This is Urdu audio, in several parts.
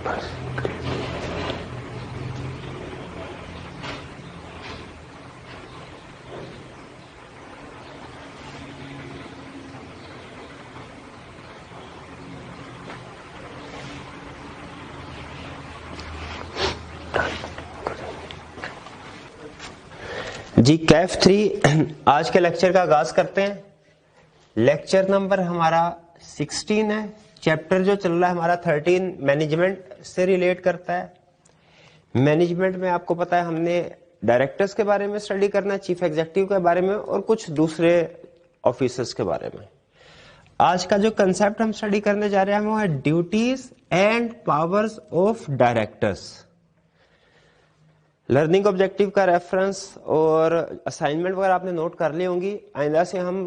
جی کیف 3 آج کے لیکچر کا آغاز کرتے ہیں. لیکچر نمبر ہمارا 16 ہے. چیپٹر جو چل رہا ہے ہمارا 13 مینجمنٹ سے ریلیٹ کرتا ہے. مینجمنٹ میں آپ کو پتا ہے ہم نے ڈائریکٹرز کے بارے میں اسٹڈی کرنا ہے, چیف ایگزیکٹو کے بارے میں اور کچھ دوسرے آفیسرز کے بارے میں. آج کا جو کنسپٹ ہم اسٹڈی کرنے جا رہے ہیں وہ ہے duties and powers of directors. Learning objective کا ریفرنس اور اسائنمنٹ وغیرہ آپ نے نوٹ کر لی ہوں گی. آئندہ سے ہم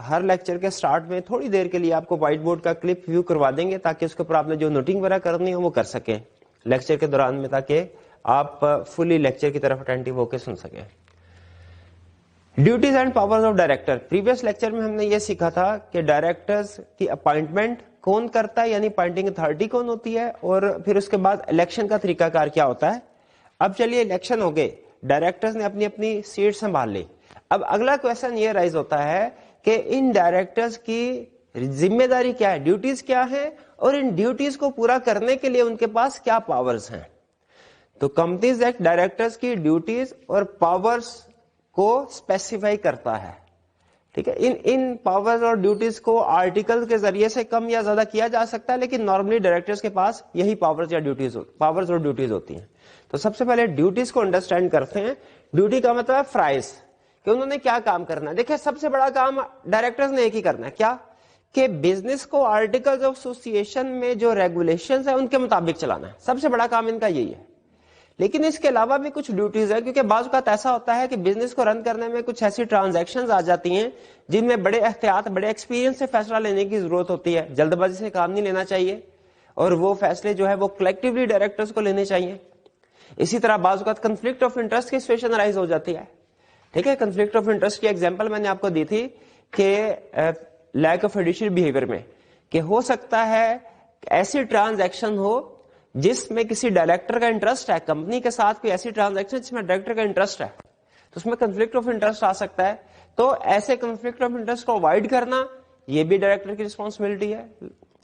ہر لیکچر کے سٹارٹ میں تھوڑی دیر کے لیے آپ کو وائٹ بورڈ کا کلپ ویو کروا دیں گے تاکہ اس کے اوپر آپ نے جو نوٹنگ وغیرہ کرنی ہو وہ کر سکیں لیکچر کے دوران میں, تاکہ آپ فلی لیکچر کی طرف اٹینٹیو ہو کے سن سکیں. Duties and powers of director. Previous lecture میں ہم نے یہ سیکھا تھا کہ ڈائریکٹرز کی اپائنٹمنٹ کون کرتا ہے, یعنی اپائنٹنگ اتھارٹی کون ہوتی ہے, اور پھر اس کے بعد الیکشن کا طریقہ کار کیا ہوتا ہے. اب چلیے الیکشن ہو گئے, ڈائریکٹرز نے اپنی اپنی سیٹ سنبھال لی. اب اگلا کویشچن یہ رائز ہوتا ہے کہ ان ڈائریکٹرز کی ذمہ داری کیا ہے, ڈیوٹیز کیا ہے, اور ان ڈیوٹیز کو پورا کرنے کے لیے ان کے پاس کیا پاورز ہیں. تو کمپنیز ایکٹ ڈائریکٹرز کی ڈیوٹیز اور پاورز کو اسپیسیفائی کرتا ہے. ٹھیک ہے, ان پاورز اور ڈیوٹیز کو آرٹیکل کے ذریعے سے کم یا زیادہ کیا جا سکتا ہے, لیکن نارملی ڈائریکٹرز کے پاس یہی پاورز اور ڈیوٹیز ہوتی ہیں. تو سب سے پہلے ڈیوٹیز کو انڈرسٹینڈ کرتے ہیں. ڈیوٹی کا مطلب ہے فرائض, کہ انہوں نے کیا کام کرنا ہے. دیکھیں سب سے بڑا کام ڈائریکٹرز نے ایک ہی کرنا ہے, کیا کہ بزنس کو آرٹیکلز آف ایسوسیشن میں جو ریگولیشنز ہیں ان کے مطابق چلانا ہے. سب سے بڑا کام ان کا یہی ہے. لیکن اس کے علاوہ بھی کچھ ڈیوٹیز ہے, کیونکہ بعض اوقات ایسا ہوتا ہے کہ بزنس کو رن کرنے میں کچھ ایسی ٹرانزیکشنز آ جاتی ہیں جن میں بڑے احتیاط, بڑے ایکسپیرینس سے فیصلہ لینے کی ضرورت ہوتی ہے. جلد بازی سے کام نہیں لینا چاہیے, اور وہ فیصلے جو ہے وہ کلیکٹیولی ڈائریکٹرز کو لینے چاہیے. اسی طرح بعض اوقات کنفلکٹ آف انٹرسٹ کی سچویشن رائز ہو جاتی ہے. ٹھیک ہے, کنفلکٹ آف انٹرسٹ کی ایگزامپل میں نے آپ کو دی تھی کہ لیک آف فیڈیشری بیہیویئر میں, کہ ہو سکتا ہے ایسی ٹرانزیکشن ہو جس میں کسی ڈائریکٹر کا انٹرسٹ ہے, کمپنی کے ساتھ کوئی ایسی ٹرانزیکشن جس میں ڈائریکٹر کا انٹرسٹ ہے, تو اس میں کنفلکٹ آف انٹرسٹ آ سکتا ہے. تو ایسے کنفلکٹ آف انٹرسٹ کو اوائڈ کرنا یہ بھی ڈائریکٹر کی رسپانسبلٹی ہے,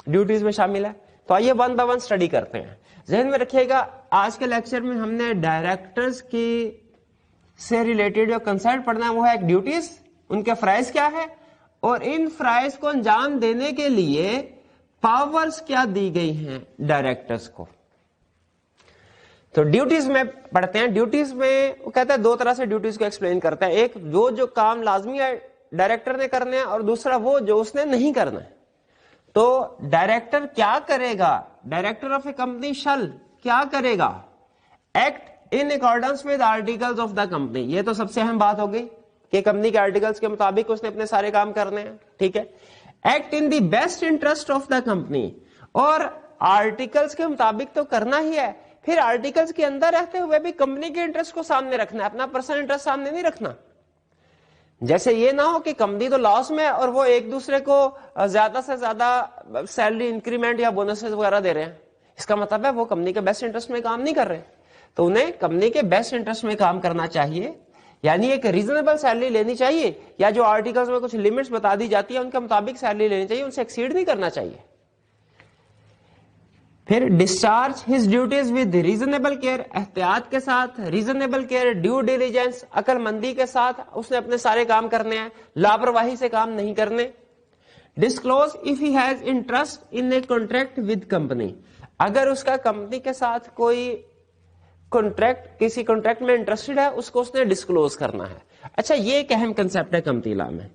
ڈیوٹیز میں شامل ہے. تو آئیے ون بائی ون اسٹڈی کرتے ہیں. ذہن میں رکھیے گا آج کے لیکچر میں ہم نے ڈائریکٹرز کی سے ریلیٹڈ جو کنسپٹ پڑھنا ہے وہ ہے ایک ڈیوٹیز, ان کے فرائض کیا ہے, اور ان فرائض کو انجام دینے کے لیے پاورز کیا دی گئی ہیں ڈائریکٹرز کو. تو ڈیوٹیز میں پڑھتے ہیں. ڈیوٹیز میں وہ کہتا ہے دو طرح سے ڈیوٹیز کو ایکسپلین کرتا ہے. ایک جو کام لازمی ہے ڈائریکٹر نے کرنے ہیں, اور دوسرا وہ جو اس نے نہیں کرنا ہے. تو ڈائریکٹر کیا کرے گا, director of a company shall کیا کرے گا, act in accordance with articles of the company. یہ تو سب سے اہم بات ہو گئی کہ کمپنی کے آرٹیکلز کے مطابق اس نے اپنے سارے کام کرنے ہیں. ٹھیک ہے, act in the best interest of the company, اور آرٹیکلز کے مطابق تو کرنا ہی ہے, پھر آرٹیکلز کے اندر رہتے ہوئے بھی کمپنی کے انٹرسٹ کو سامنے رکھنا ہے, اپنا پرسنل انٹرسٹ سامنے نہیں رکھنا. جیسے یہ نہ ہو کہ کمپنی تو لاس میں اور وہ ایک دوسرے کو زیادہ سے زیادہ سیلری انکریمنٹ یا بونسز وغیرہ دے رہے ہیں, اس کا مطلب ہے وہ کمپنی کے بیسٹ انٹرسٹ میں کام نہیں کر رہے. تو انہیں کمپنی کے بیسٹ انٹرسٹ میں کام کرنا چاہیے, یعنی ایک ریزنیبل سیلری لینی چاہیے, یا جو آرٹیکلز میں کچھ لمٹس بتا دی جاتی ہے ان کے مطابق سیلری لینی چاہیے, ان سے ایکسیڈ نہیں کرنا چاہیے. پھر discharge his duties with reasonable care, احتیاط کے ساتھ, ریزنیبل کیئر, ڈیو ڈیلیجنس, عقل مندی کے ساتھ اس نے اپنے سارے کام کرنے ہیں, لاپرواہی سے کام نہیں کرنے. Disclose if he has interest in a contract with company, اگر اس کا کمپنی کے ساتھ کوئی کانٹریکٹ, کسی کانٹریکٹ میں انٹرسٹڈ ہے, اس کو اس نے ڈسکلوز کرنا ہے. اچھا, یہ ایک اہم کنسپٹ ہے کمپنی لا میں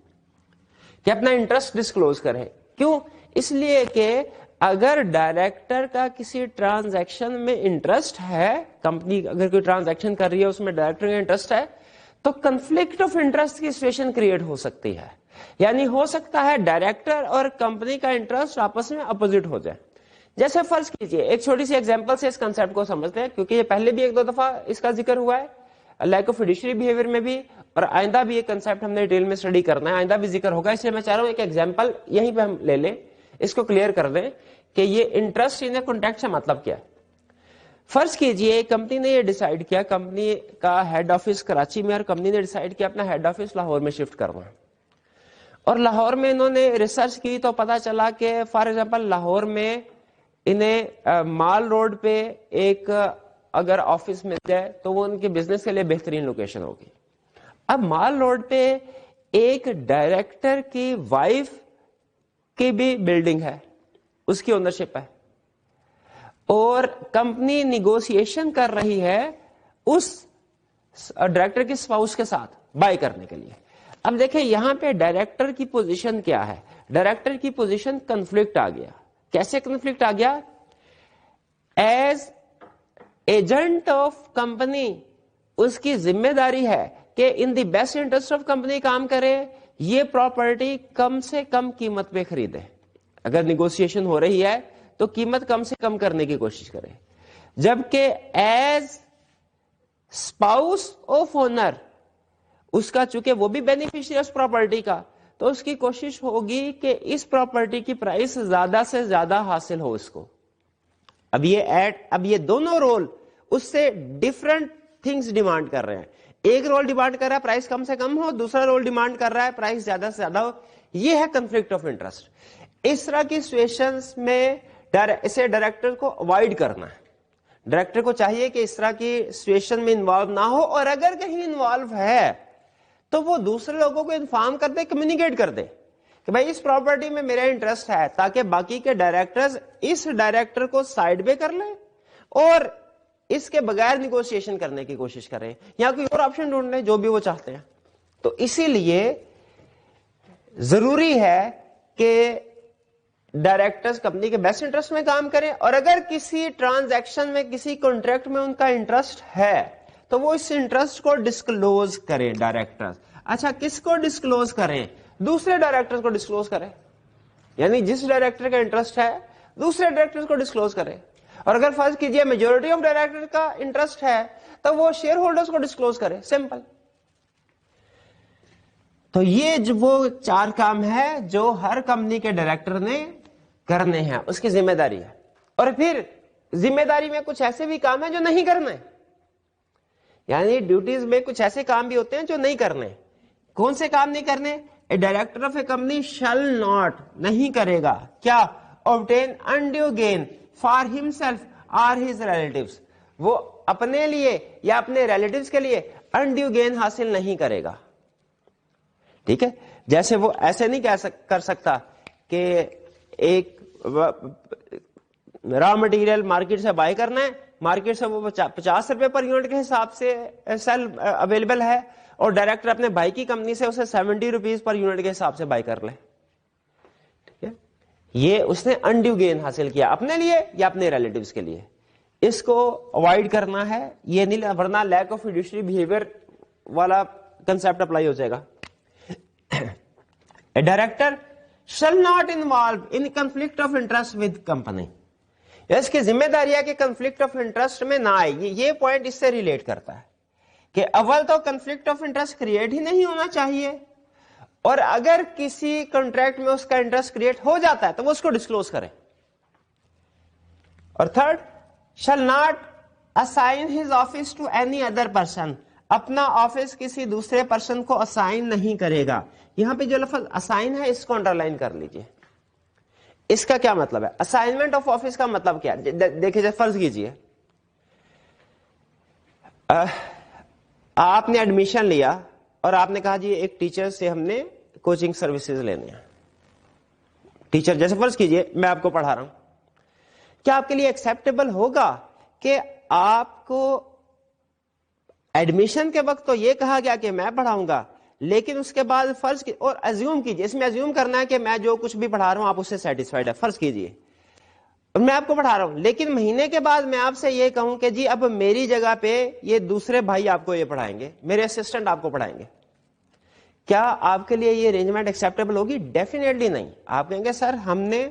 کہ اپنا انٹرسٹ ڈسکلوز کرے. کیوں؟ اس لیے کہ اگر ڈائریکٹر کا کسی ٹرانزیکشن میں انٹرسٹ ہے, کمپنی اگر کوئی ٹرانزیکشن کر رہی ہے اس میں ڈائریکٹر کا انٹرسٹ ہے, تو کنفلکٹ آف انٹرسٹ کی سچویشن کریٹ ہو سکتی ہے. یعنی ہو سکتا ہے ڈائریکٹر اور کمپنی کا انٹرسٹ آپس میں اپوزٹ ہو جائے. جیسے فرض کیجئے, ایک چھوٹی سی ایگزامپل سے اس کنسپٹ کو سمجھتے ہیں, کیونکہ یہ پہلے بھی ایک دو دفعہ اس کا ذکر ہوا ہے لیک آف فیڈیشری بیہیویئر میں بھی, اور آئندہ بھی یہ کنسپٹ ہم نے ڈیٹیل میں اسٹڈی کرنا ہے, آئندہ بھی ذکر ہوگا, اس لیے میں چاہ رہا ہوں ایک ایگزامپل یہیں پہ ہم لے لیں. اس کو کلیئر کر دیں کہ یہ انٹرسٹ ان کانٹریکٹ سے مطلب کیا ہے. فرض کیجئے کمپنی نے یہ ڈیسائیڈ کیا, کمپنی کا ہیڈ آفس کراچی میں, اور کمپنی نے ڈیسائیڈ کیا اپنا ہیڈ آفس لاہور میں شفٹ کرنا, اور لاہور میں انہوں نے ریسرچ کی تو پتا چلا کہ فار ایگزامپل لاہور میں انہیں مال روڈ پہ ایک اگر آفس مل جائے تو وہ ان کے بزنس کے لیے بہترین لوکیشن ہوگی. اب مال روڈ پہ ایک ڈائریکٹر کی وائف کی بھی بلڈنگ ہے, اس کی اونرشپ ہے, اور کمپنی نیگوسیشن کر رہی ہے اس ڈائریکٹر کی اسپاؤس کے ساتھ بائی کرنے کے لیے. اب دیکھیں یہاں پہ ڈائریکٹر کی پوزیشن کیا ہے, ڈائریکٹر کی پوزیشن کنفلکٹ آ گیا. کیسے کنفلکٹ آ گیا؟ ایز ایجنٹ آف کمپنی اس کی ذمہ داری ہے کہ in the best interest of company کام کرے, یہ پراپرٹی کم سے کم قیمت پہ خریدے. اگر نیگوسیشن ہو رہی ہے تو قیمت کم سے کم کرنے کی کوشش کرے, جبکہ ایز اسپاؤس آف اونر اس کا چونکہ وہ بھی بینیفیشری اس پراپرٹی کا, تو اس کی کوشش ہوگی کہ اس پراپرٹی کی پرائس زیادہ سے زیادہ حاصل ہو اس کو. اب یہ دونوں رول اس سے ڈفرنٹ تھنگز ڈیمانڈ کر رہے ہیں. ایک رول ڈیمانڈ کر رہا ہے پرائس کم سے کم ہو, دوسرا رول ڈیمانڈ کر رہا ہے پرائس زیادہ سے زیادہ ہو. یہ ہے کنفلکٹ آف انٹرسٹ. اس طرح کی سچویشنز میں اسے ڈائریکٹر کو اوائڈ کرنا ہے. ڈائریکٹر کو چاہیے کہ اس طرح کی سچویشن میں انوالو نہ ہو, اور اگر کہیں انوالو ہے تو وہ دوسرے لوگوں کو انفارم کر دے, کمیونیکیٹ کر دے کہ بھائی اس پراپرٹی میں میرا انٹرسٹ ہے, تاکہ باقی کے ڈائریکٹرز اس ڈائریکٹر کو سائڈ پہ کر لیں اور اس کے بغیر نیگوشیشن کرنے کی کوشش کریں, یا کوئی اور آپشن ڈھونڈ لیں جو بھی وہ چاہتے ہیں. تو اسی لیے ضروری ہے کہ ڈائریکٹرز کمپنی کے بیسٹ انٹرسٹ میں کام کریں, اور اگر کسی ٹرانزیکشن میں کسی کانٹریکٹ میں ان کا انٹرسٹ ہے تو وہ اس انٹرسٹ کو ڈسکلوز کریں ڈائریکٹر. اچھا کس کو ڈسکلوز کریں؟ دوسرے ڈائریکٹر کو ڈسکلوز کریں, یعنی جس ڈائریکٹر کا انٹرسٹ ہے دوسرے ڈائریکٹر کو ڈسکلوز کریں. اور اگر فرض کیجئے میجورٹی آف ڈائریکٹر کا انٹرسٹ ہے تو وہ شیئر ہولڈرز کو ڈسکلوز کریں, سمپل. تو یہ وہ 4 کام ہے جو ہر کمپنی کے ڈائریکٹر نے کرنے ہیں, اس کی ذمہ داری ہے. اور پھر ذمہ داری میں کچھ ایسے بھی کام ہیں جو نہیں کرنے, یعنی ڈیوٹیز میں کچھ ایسے کام بھی ہوتے ہیں جو نہیں کرنے. کون سے کام نہیں کرنے؟ A director of a company شل ناٹ, نہیں کرے گا کیا؟ obtain undue gain for himself or his relatives, وہ اپنے لیے یا اپنے ریلیٹیوز کے لیے undue gain حاصل نہیں کرے گا. ٹھیک ہے, جیسے وہ ایسے نہیں کر سکتا کہ ایک را مٹیریل مارکیٹ سے بائی کرنا ہے, مارکیٹ سے وہ 50 روپے پر یونٹ کے حساب سے سیل اویلیبل ہے, اور ڈائریکٹر اپنے بھائی کی کمپنی سے اسے 70 روپیز پر یونٹ کے حساب سے بائی کر لے. ٹھیک ہے, یہ اس نے انڈیو گین حاصل کیا اپنے لیے یا اپنے ریلیٹیوز کے لیے. اس کو اوائڈ کرنا ہے, یہ نہیں ورنہ لیک آف فیڈیوشری بہیویئر والا کنسپٹ اپلائی ہو جائے گا. A director shall not involve in conflict of interest with company. اس کی ذمہ داری ہے کہ کنفلکٹ آف انٹرسٹ میں نہ آئے. یہ پوائنٹ اس سے ریلیٹ کرتا ہے کہ اول تو کنفلکٹ آف انٹرسٹ کریٹ ہی نہیں ہونا چاہیے, اور اگر کسی کانٹریکٹ میں اس کا انٹرسٹ کریٹ ہو جاتا ہے تو وہ اس کو ڈسکلوز کرے. اور third, shall not assign his office to any other person, اپنا آفس کسی دوسرے پرسن کو اسائن نہیں کرے گا. یہاں پہ جو لفظ اسائن ہے اس کو انڈر لائن کر لیجئے. اس کا کیا مطلب ہے؟ اسائنمنٹ آف آفس کا مطلب کیا؟ دیکھیے فرض کیجئے آپ نے ایڈمیشن لیا اور آپ نے کہا جی ایک ٹیچر سے ہم نے کوچنگ سروسز لینے ہیں. ٹیچر جیسے فرض کیجئے میں آپ کو پڑھا رہا ہوں, کیا آپ کے لیے ایکسیپٹیبل ہوگا کہ آپ کو ایڈمیشن کے وقت تو یہ کہا گیا کہ میں پڑھاؤں گا, لیکن اس کے بعد فرض کی اور ازیوم کیجئے, اس میں ازیوم کرنا ہے کہ میں جو کچھ بھی پڑھا رہا ہوں آپ اس سے سیٹسفائیڈ ہے, فرض کیجئے اور میں آپ کو پڑھا رہا ہوں, لیکن مہینے کے بعد میں آپ سے یہ کہوں کہ جی اب میری جگہ پہ یہ دوسرے بھائی آپ کو یہ پڑھائیں گے, میرے اسسٹنٹ آپ کو پڑھائیں گے. کیا آپ کے لیے یہ ارینجمنٹ ایکسیپٹیبل ہوگی؟ ڈیفینیٹلی نہیں. آپ کہیں گے سر ہم نے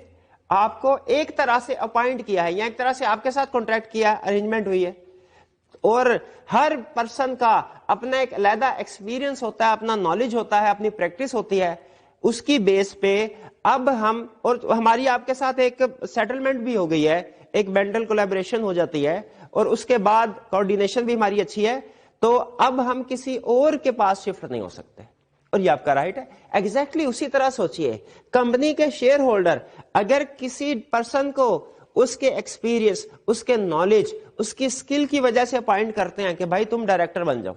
آپ کو ایک طرح سے اپوائنٹ کیا ہے یا ایک طرح سے آپ کے ساتھ کانٹریکٹ کیا, ارینجمنٹ ہوئی ہے, اور ہر پرسن کا اپنا ایک علیحدہ ایکسپیرینس ہوتا ہے, اپنا نالج ہوتا ہے, اپنی پریکٹس ہوتی ہے. اس کی بیس پہ اب ہم, اور ہماری آپ کے ساتھ ایک سیٹلمنٹ بھی ہو گئی ہے, ایک مینٹل کولیبریشن ہو جاتی ہے, اور اس کے بعد کوآرڈینیشن بھی ہماری اچھی ہے, تو اب ہم کسی اور کے پاس شفٹ نہیں ہو سکتے. اور یہ آپ کا رائٹ ہے. ایگزیکٹلی اسی طرح سوچئے, کمپنی کے شیئر ہولڈر اگر کسی پرسن کو اس کے ایکسپیرینس, اس کے نالج, اس کی اسکل کی وجہ سے اپوائنٹ کرتے ہیں کہ بھائی تم ڈائریکٹر بن جاؤ,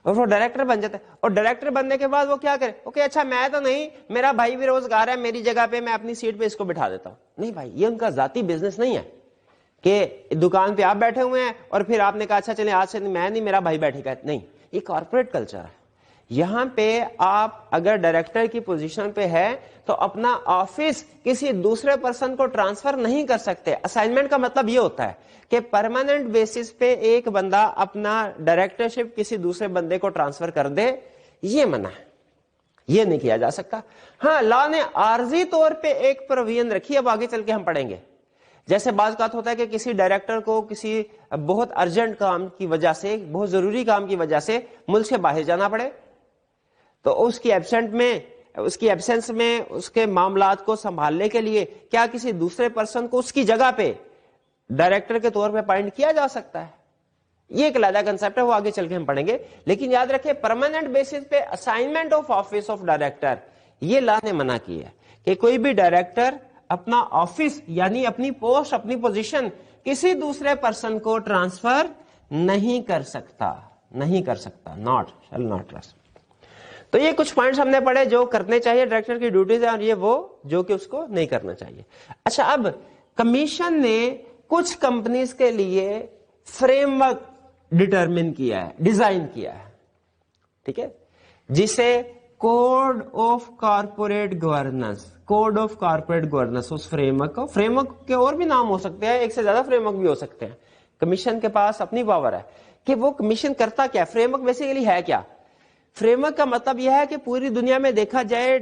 اور وہ ڈائریکٹر بن جاتا ہے, اور ڈائریکٹر بننے کے بعد وہ کیا کرے, اوکے اچھا میں تو نہیں, میرا بھائی بھی روزگار ہے میری جگہ پہ, میں اپنی سیٹ پہ اس کو بٹھا دیتا ہوں. نہیں بھائی, یہ ان کا ذاتی بزنس نہیں ہے کہ دکان پہ آپ بیٹھے ہوئے ہیں اور پھر آپ نے کہا اچھا چلیں آج سے میں نہیں, میرا بھائی بیٹھے گا. نہیں, یہ کارپوریٹ کلچر ہے. یہاں پہ آپ اگر ڈائریکٹر کی پوزیشن پہ ہے تو اپنا آفس کسی دوسرے پرسن کو ٹرانسفر نہیں کر سکتے. اسائنمنٹ کا مطلب یہ ہوتا ہے کہ پرماننٹ بیسس پہ ایک بندہ اپنا ڈائریکٹرشپ کسی دوسرے بندے کو ٹرانسفر کر دے, یہ منع ہے, یہ نہیں کیا جا سکتا. ہاں, لا نے عارضی طور پہ ایک پروویژن رکھی, اب آگے چل کے ہم پڑھیں گے. جیسے بعض بات ہوتا ہے کہ کسی ڈائریکٹر کو کسی بہت ارجنٹ کام کی وجہ سے, بہت ضروری کام کی وجہ سے ملک سے باہر جانا پڑے, تو اس کی ایبسنس میں اس کے معاملات کو سنبھالنے کے لیے کیا کسی دوسرے پرسن کو اس کی جگہ پہ ڈائریکٹر کے طور پہ اپوائنٹ کیا جا سکتا ہے؟ یہ ایک علیحدہ کنسپٹ ہے, وہ آگے چل کے ہم پڑھیں گے. لیکن یاد رکھیں, پرماننٹ بیسس پہ assignment of office of director, یہ لا نے منع کی ہے کہ کوئی بھی ڈائریکٹر اپنا آفس یعنی اپنی پوسٹ, اپنی پوزیشن کسی دوسرے پرسن کو ٹرانسفر نہیں کر سکتا, نہیں کر سکتا, ناٹ شل ناٹ ٹرانسفر. تو یہ کچھ پوائنٹس ہم نے پڑھے جو کرنے چاہیے ڈائریکٹر کی ڈیوٹیز ہیں, اور یہ وہ جو کہ اس کو نہیں کرنا چاہیے. اچھا, اب کمیشن نے کچھ کمپنیز کے لیے فریم ورک ڈٹرمن کیا ہے, ڈیزائن کیا ہے, ٹھیک ہے, جسے code of corporate governance, code of corporate governance, اس فریم ورک کو, فریم ورک کے اور بھی نام ہو سکتے ہیں, ایک سے زیادہ فریم ورک بھی ہو سکتے ہیں. کمیشن کے پاس اپنی پاور ہے کہ وہ کمیشن کرتا کیا. فریم ورک بیسیکلی ہے کیا؟ فریم ورک کا مطلب یہ ہے کہ پوری دنیا میں دیکھا جائے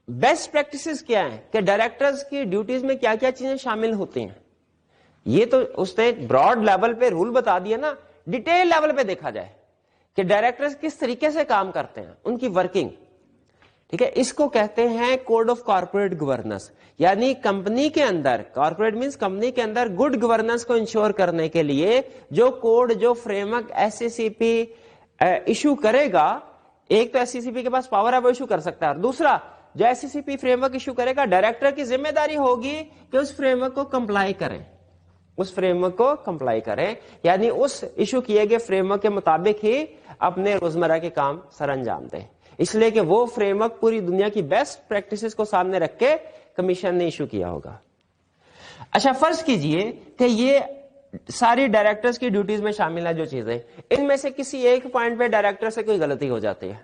بیسٹ پریکٹسز کیا ہیں, کہ ڈائریکٹرز کی ڈیوٹیز میں کیا کیا چیزیں شامل ہوتی ہیں. یہ تو اس نے براڈ لیول پہ رول بتا دیا نا, ڈیٹیل لیول پہ دیکھا جائے کہ ڈائریکٹرز کس طریقے سے کام کرتے ہیں, ان کی ورکنگ, ٹھیک ہے. اس کو کہتے ہیں کوڈ آف کارپوریٹ گورننس, یعنی کمپنی کے اندر, کارپوریٹ مینس کمپنی کے اندر گڈ گورننس کو انشور کرنے کے لیے جو کوڈ, جو فریم ورک ایس سی پی ایشو کرے گا. ایک تو ایس سی پی کے پاس پاور ہے, وہ ایشو کر سکتا ہے, اور دوسرا جو ایس سی پی فریم ورک ایشو کرے گا, ڈائریکٹر کی ذمہ داری ہوگی کہ اس فریم ورک کو کمپلائی کریں, اس فریم ورک کو کمپلائی کریں, یعنی اس ایشو کیے گئے فریم ورک کے مطابق ہی اپنے روزمرہ کے کام سر انجام دیں. اس لیے کہ وہ فریم ورک پوری دنیا کی بیسٹ پریکٹسز کو سامنے رکھ کے کمیشن نے ایشو کیا ہوگا. اچھا, فرض کیجئے کہ یہ ساری ڈائریکٹرز کی ڈیوٹیز میں شامل ہے جو چیزیں, ان میں سے کسی ایک پوائنٹ پہ ڈائریکٹر سے کوئی غلطی ہو جاتی ہے,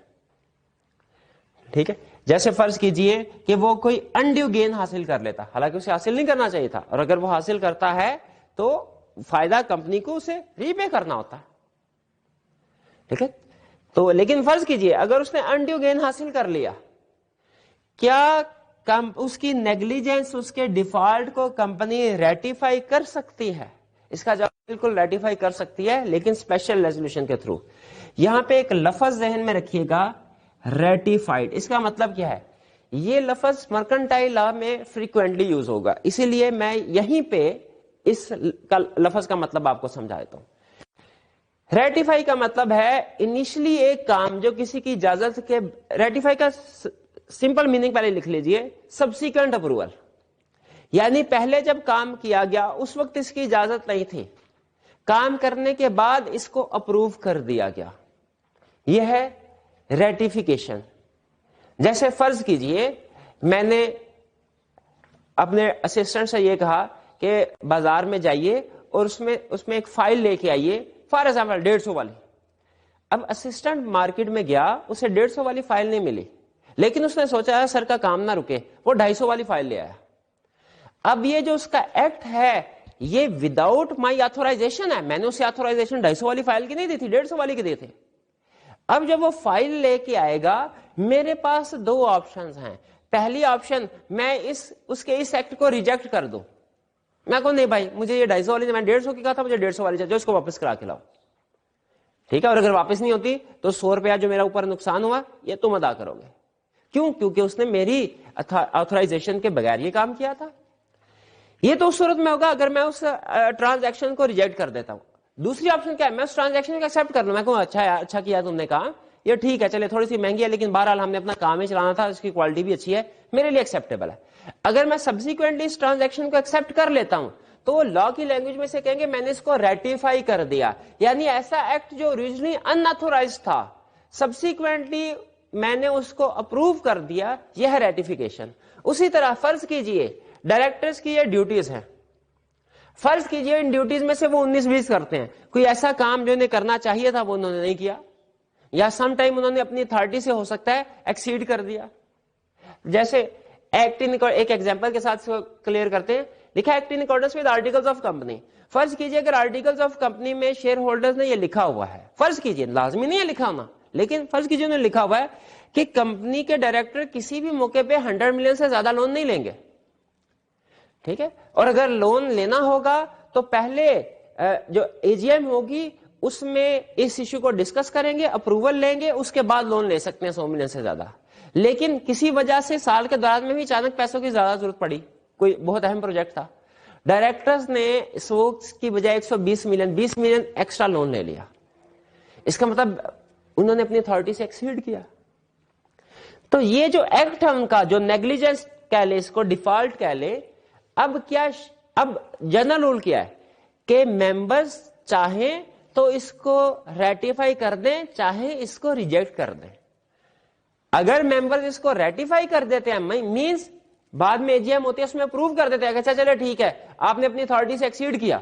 ٹھیک ہے. جیسے فرض کیجئے کہ وہ کوئی انڈیو گین حاصل کر لیتا, حالانکہ اسے حاصل نہیں کرنا چاہیے تھا, اور اگر وہ حاصل کرتا ہے تو فائدہ کمپنی کو اسے ری پے کرنا ہوتا ہے, ٹھیک ہے. تو لیکن فرض کیجئے اگر اس نے انڈیو گین حاصل کر لیا, کیا اس کی نیگلیجنس, اس کے ڈیفالٹ کو کمپنی ریٹیفائی کر سکتی ہے؟ اس کا جواب بالکل ریٹیفائی کر سکتی ہے, لیکن اسپیشل ریزولوشن کے تھرو. یہاں پہ ایک لفظ ذہن میں رکھیے گا, ریٹیفائڈ. اس کا مطلب کیا ہے؟ یہ لفظ مرکنٹائل لا میں فریکوینٹلی یوز ہوگا, اسی لیے میں یہیں پہ اس لفظ کا مطلب آپ کو سمجھا دیتا ہوں. ریٹیفائی کا مطلب ہے انیشلی ایک کام جو کسی کی اجازت کے, ریٹیفائی کا سمپل میننگ پہلے لکھ لیجئے, سبسیکوینٹ اپروول, یعنی پہلے جب کام کیا گیا اس وقت اس کی اجازت نہیں تھی, کام کرنے کے بعد اس کو اپروو کر دیا گیا, یہ ہے ریٹیفیکیشن. جیسے فرض کیجئے میں نے اپنے اسسٹنٹ سے یہ کہا کہ بازار میں جائیے اور اس میں ایک فائل لے کے آئیے, فار ایگزامپل 150 والی. اب اسسٹنٹ مارکیٹ میں گیا, اسے 150 والی فائل نہیں ملی, لیکن اس نے سوچا سر کا کام نہ رکے, وہ 250 والی فائل لے آیا. اب یہ جو اس کا ایکٹ ہے یہ وداؤٹ مائی آتھورائزیشن ہے, میں نے اسے آتھورائزیشن 250 والی فائل کی نہیں دی تھی, 150 والی کی دی تھی. اب جب وہ فائل لے کے آئے گا, میرے پاس دو آپشنز ہیں. پہلی آپشن, میں اس کے اس ایکٹ کو ریجیکٹ کر دوں, میں کہوں نہیں بھائی مجھے یہ 250 والی, میں 150 کی کہا تھا, مجھے 150 والی چاہیے, اس کو واپس کرا کے لاؤ, ٹھیک ہے. اور اگر واپس نہیں ہوتی تو 100 روپیہ جو میرا اوپر نقصان ہوا یہ تم ادا کرو گے. کیوں؟ کیونکہ اس نے میری آتھورائزیشن کے بغیر یہ کام کیا تھا. یہ تو اس صورت میں ہوگا اگر میں اس ٹرانزیکشن کو ریجیکٹ کر دیتا ہوں. دوسری آپشن کیا ہے؟ میں اس ٹرانزیکشن کو ایکسپٹ کر لوں. میں کہوں اچھا کیا تم نے کہا، یہ ٹھیک ہے، چلے تھوڑی سی مہنگی ہے لیکن بہرحال ہم نے اپنا کام ہی چلانا تھا، اس کی کوالٹی بھی اچھی ہے، میرے لیے ایکسیپٹیبل ہے. اگر میں سبسیکوینٹلی اس ٹرانزیکشن کو ایکسپٹ کر لیتا ہوں تو وہ لا کی لینگویج میں سے کہیں گے میں نے اس کو ریٹیفائی کر دیا، یعنی ایسا ایکٹ جو اوریجنلی ان آتھورائزڈ تھا سبسیکوینٹلی میں نے اس کو اپروو کر دیا، یہ ہے ریٹیفیکیشن. اسی طرح فرض کیجئے ڈائریکٹرز کی یہ ڈیوٹیز ہیں، فرض کیجئے ان ڈیوٹیز میں سے وہ 19-20 کرتے ہیں، کوئی ایسا کام جو انہیں کرنا چاہیے تھا وہ انہوں نے نہیں کیا، یا سم ٹائم انہوں نے اپنی اتھارٹی سے ہو سکتا ہے ایکسیڈ کر دیا. جیسے ایکٹ ایک ایگزامپل کے ساتھ کلیئر کرتے ہیں. لکھا act in accordance with articles of company. فرض کیجئے اگر آرٹیکلز آف کمپنی میں شیئر ہولڈرز نے یہ لکھا ہوا ہے، فرض کیجئے، لازمی نہیں ہے لکھا ہونا، لیکن فرض کیجئے انہوں نے لکھا ہوا ہے کہ کمپنی کے ڈائریکٹر کسی بھی موقع پہ 100 ملین سے زیادہ لون نہیں لیں گے. ٹھیک ہے، اور اگر لون لینا ہوگا تو پہلے جو اے جی ایم ہوگی اس میں اس ایشو کو ڈسکس کریں گے، اپروول لیں گے، اس کے بعد لون لے سکتے ہیں 100 ملین سے زیادہ. لیکن کسی وجہ سے سال کے دوران میں بھی اچانک پیسوں کی زیادہ ضرورت پڑی، کوئی بہت اہم پروجیکٹ تھا، ڈائریکٹرز نے 100 کی بجائے 120 ملین 20 ملین ایکسٹرا لون لے لیا. اس کا مطلب انہوں نے اپنی اتھارٹی سے ایکسیڈ کیا. تو یہ جو ایکٹ ہے ان کا، جو نیگلیجنس کہہ لے، اس کو ڈیفالٹ کہہ لے، اب جنرل رول کیا ہے کہ ممبرز چاہیں تو اس کو ریٹیفائی کر دیں، چاہیں اس کو ریجیکٹ کر دیں. اگر ممبرز اس کو ریٹیفائی کر دیتے ہیں مینس بعد میں اے جی ایم ہوتی ہے اس میں اپروو کر دیتے ہیں کہ اچھا چلے ٹھیک ہے آپ نے اپنی اتھارٹی سے ایکسیڈ کیا،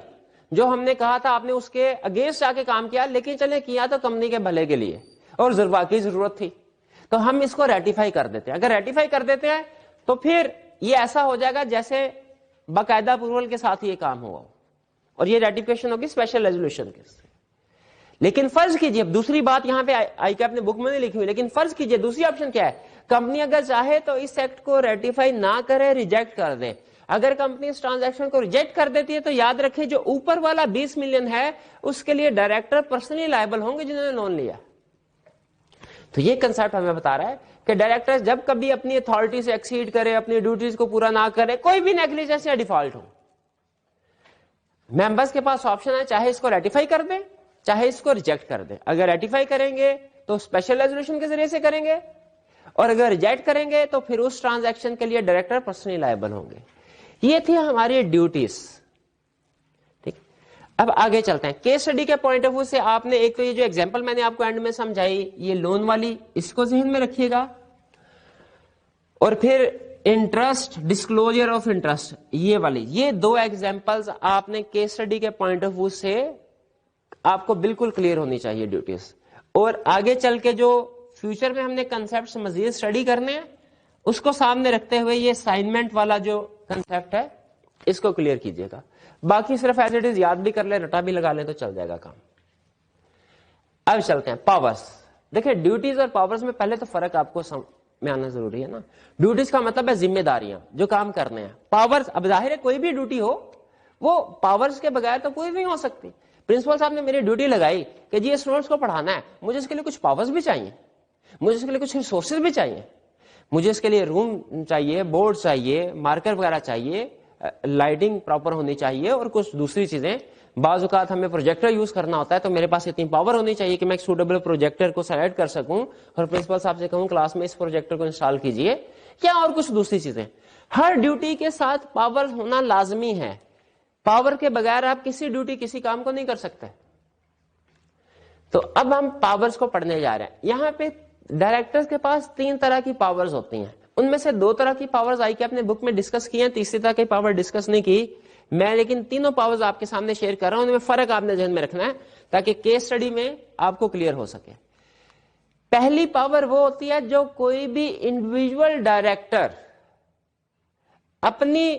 جو ہم نے کہا تھا آپ نے اس کے اگینسٹ آ کے کام کیا، لیکن چلے کیا تو کمپنی کے بھلے کے لیے اور واقعی ضرورت تھی، تو ہم اس کو ریٹیفائی کر دیتے ہیں. اگر ریٹیفائی کر دیتے ہیں تو پھر یہ ایسا ہو جائے گا جیسے باقاعدہ اپروول کے ساتھ یہ کام ہوا، اور یہ ریٹیفیکیشن ہوگی اسپیشل ریزولوشن کے. لیکن فرض کیجئے، دوسری بات یہاں پہ آئی کہ اپنے بک میں نہیں لکھی ہوئی، لیکن فرض کیجئے دوسری آپشن کیا ہے، کمپنی اگر چاہے تو اس ایکٹ کو ریٹیفائی نہ کرے، ریجیکٹ کر دے. اگر کمپنی اس ٹرانزیکشن کو ریجیکٹ کر دیتی ہے تو یاد رکھے جو اوپر والا 20 ملین ہے اس کے لیے ڈائریکٹر پرسنلی لائبل ہوں گے جنہوں نے لون لیا. تو یہ کنسپٹ ہمیں بتا رہا ہے کہ ڈائریکٹر جب کبھی اپنی اتھارٹی سے ایکسیڈ کرے، اپنی ڈیوٹیز کو پورا نہ کرے، کوئی بھی نیگلیجنس یا ڈیفالٹ ہو، ممبرز کے پاس آپشن ہے، چاہے اس کو ریٹیفائی کر دیں چاہے اس کو ریجیکٹ کر دیں. اگر ریٹیفائی کریں گے تو اسپیشل ریزولوشن کے ذریعے سے کریں گے، اور اگر ریجیکٹ کریں گے تو پھر اس ٹرانزیکشن کے لیے ڈائریکٹر پرسنلی لائبل ہوں گے. یہ تھی ہماری ڈیوٹیز. ٹھیک، اب آگے چلتے ہیں. کیس اسٹڈی کے پوائنٹ آف ویو سے آپ نے ایک تو یہ جو ایگزامپل میں نے آپ کو اینڈ میں سمجھائی، یہ لون والی، اس کو ذہن میں رکھیے گا، اور پھر انٹرسٹ، ڈسکلوجر آف انٹرسٹ، یہ والی، یہ دو ایگزامپلز آپ نے کیس اسٹڈی کے پوائنٹ آف ویو سے آپ کو بالکل کلیئر ہونی چاہیے ڈیوٹیز. اور آگے چل کے جو فیوچر میں ہم نے کنسپٹس مزید اسٹڈی کرنے ہیں اس کو سامنے رکھتے ہوئے یہ اسائنمنٹ والا جو کنسپٹ ہے اس کو کلیئر کیجیے گا. باقی صرف ایز اٹ از یاد بھی کر لیں، رٹا بھی لگا لیں تو چل جائے گا کام. اب چلتے ہیں پاورز. دیکھیں ڈیوٹیز اور پاورز میں پہلے تو فرق آپ کو میں آنا ضروری ہے نا. ڈیوٹیز کا مطلب ہے ذمہ داریاں، جو کام کرنے ہیں. پاورز، اب ظاہر ہے کوئی بھی ڈیوٹی ہو وہ پاورز کے بغیر تو کوئی نہیں ہو سکتی. پرنسپل صاحب نے میری ڈیوٹی لگائی کہ جی اسٹوڈنٹس کو پڑھانا ہے، مجھے اس کے لیے کچھ پاورز بھی چاہیے، مجھے اس کے لیے کچھ ریسورسز بھی چاہیے، مجھے اس کے لیے روم چاہیے، بورڈ چاہیے، مارکر وغیرہ چاہیے، لائٹنگ پراپر ہونی چاہیے، اور کچھ دوسری چیزیں. بعض اوقات ہمیں پروجیکٹر یوز کرنا ہوتا ہے تو میرے پاس اتنی پاور ہونی چاہیے کہ میں ایک سوٹیبل پروجیکٹر کو سلیکٹ کر سکوں اور پرنسپل صاحب سے کہوں کلاس میں اس پروجیکٹر کو انسٹال کیجئے، یا اور کچھ دوسری چیزیں. ہر ڈیوٹی کے ساتھ پاور ہونا لازمی ہے. پاور کے بغیر آپ کسی ڈیوٹی، کسی کام کو نہیں کر سکتے. تو اب ہم پاورز کو پڑھنے جا رہے ہیں. یہاں پہ ڈائریکٹرز کے پاس 3 طرح کی پاورز ہوتی ہیں. ان میں سے 2 طرح کی پاورز آئی کہ اپنے بک میں ڈسکس کی ہیں، تیسری طرح کی پاور ڈسکس نہیں کی میں، لیکن تینوں پاورز آپ کے سامنے شیئر کر رہا ہوں. ان میں فرق آپ نے ذہن میں رکھنا ہے تاکہ کیس اسٹڈی میں آپ کو کلیئر ہو سکے. پہلی پاور وہ ہوتی ہے جو کوئی بھی انڈیویجول ڈائریکٹر اپنی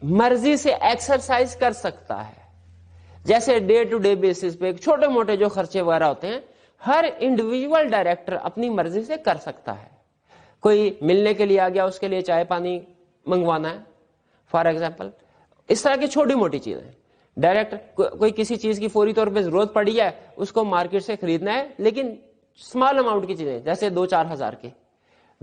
مرضی سے ایکسرسائز کر سکتا ہے. جیسے ڈے ٹو ڈے بیسس پہ چھوٹے موٹے جو خرچے وغیرہ ہوتے ہیں ہر انڈیویجول ڈائریکٹر اپنی مرضی سے کر سکتا ہے. کوئی ملنے کے لیے آ گیا، اس کے لیے چائے پانی منگوانا ہے فار ایگزامپل، اس طرح کی چھوٹی موٹی چیزیں. ڈائریکٹر کوئی کسی چیز کی فوری طور پہ ضرورت پڑی ہے، اس کو مارکیٹ سے خریدنا ہے، لیکن اسمال اماؤنٹ کی چیزیں جیسے 2-4 ہزار کے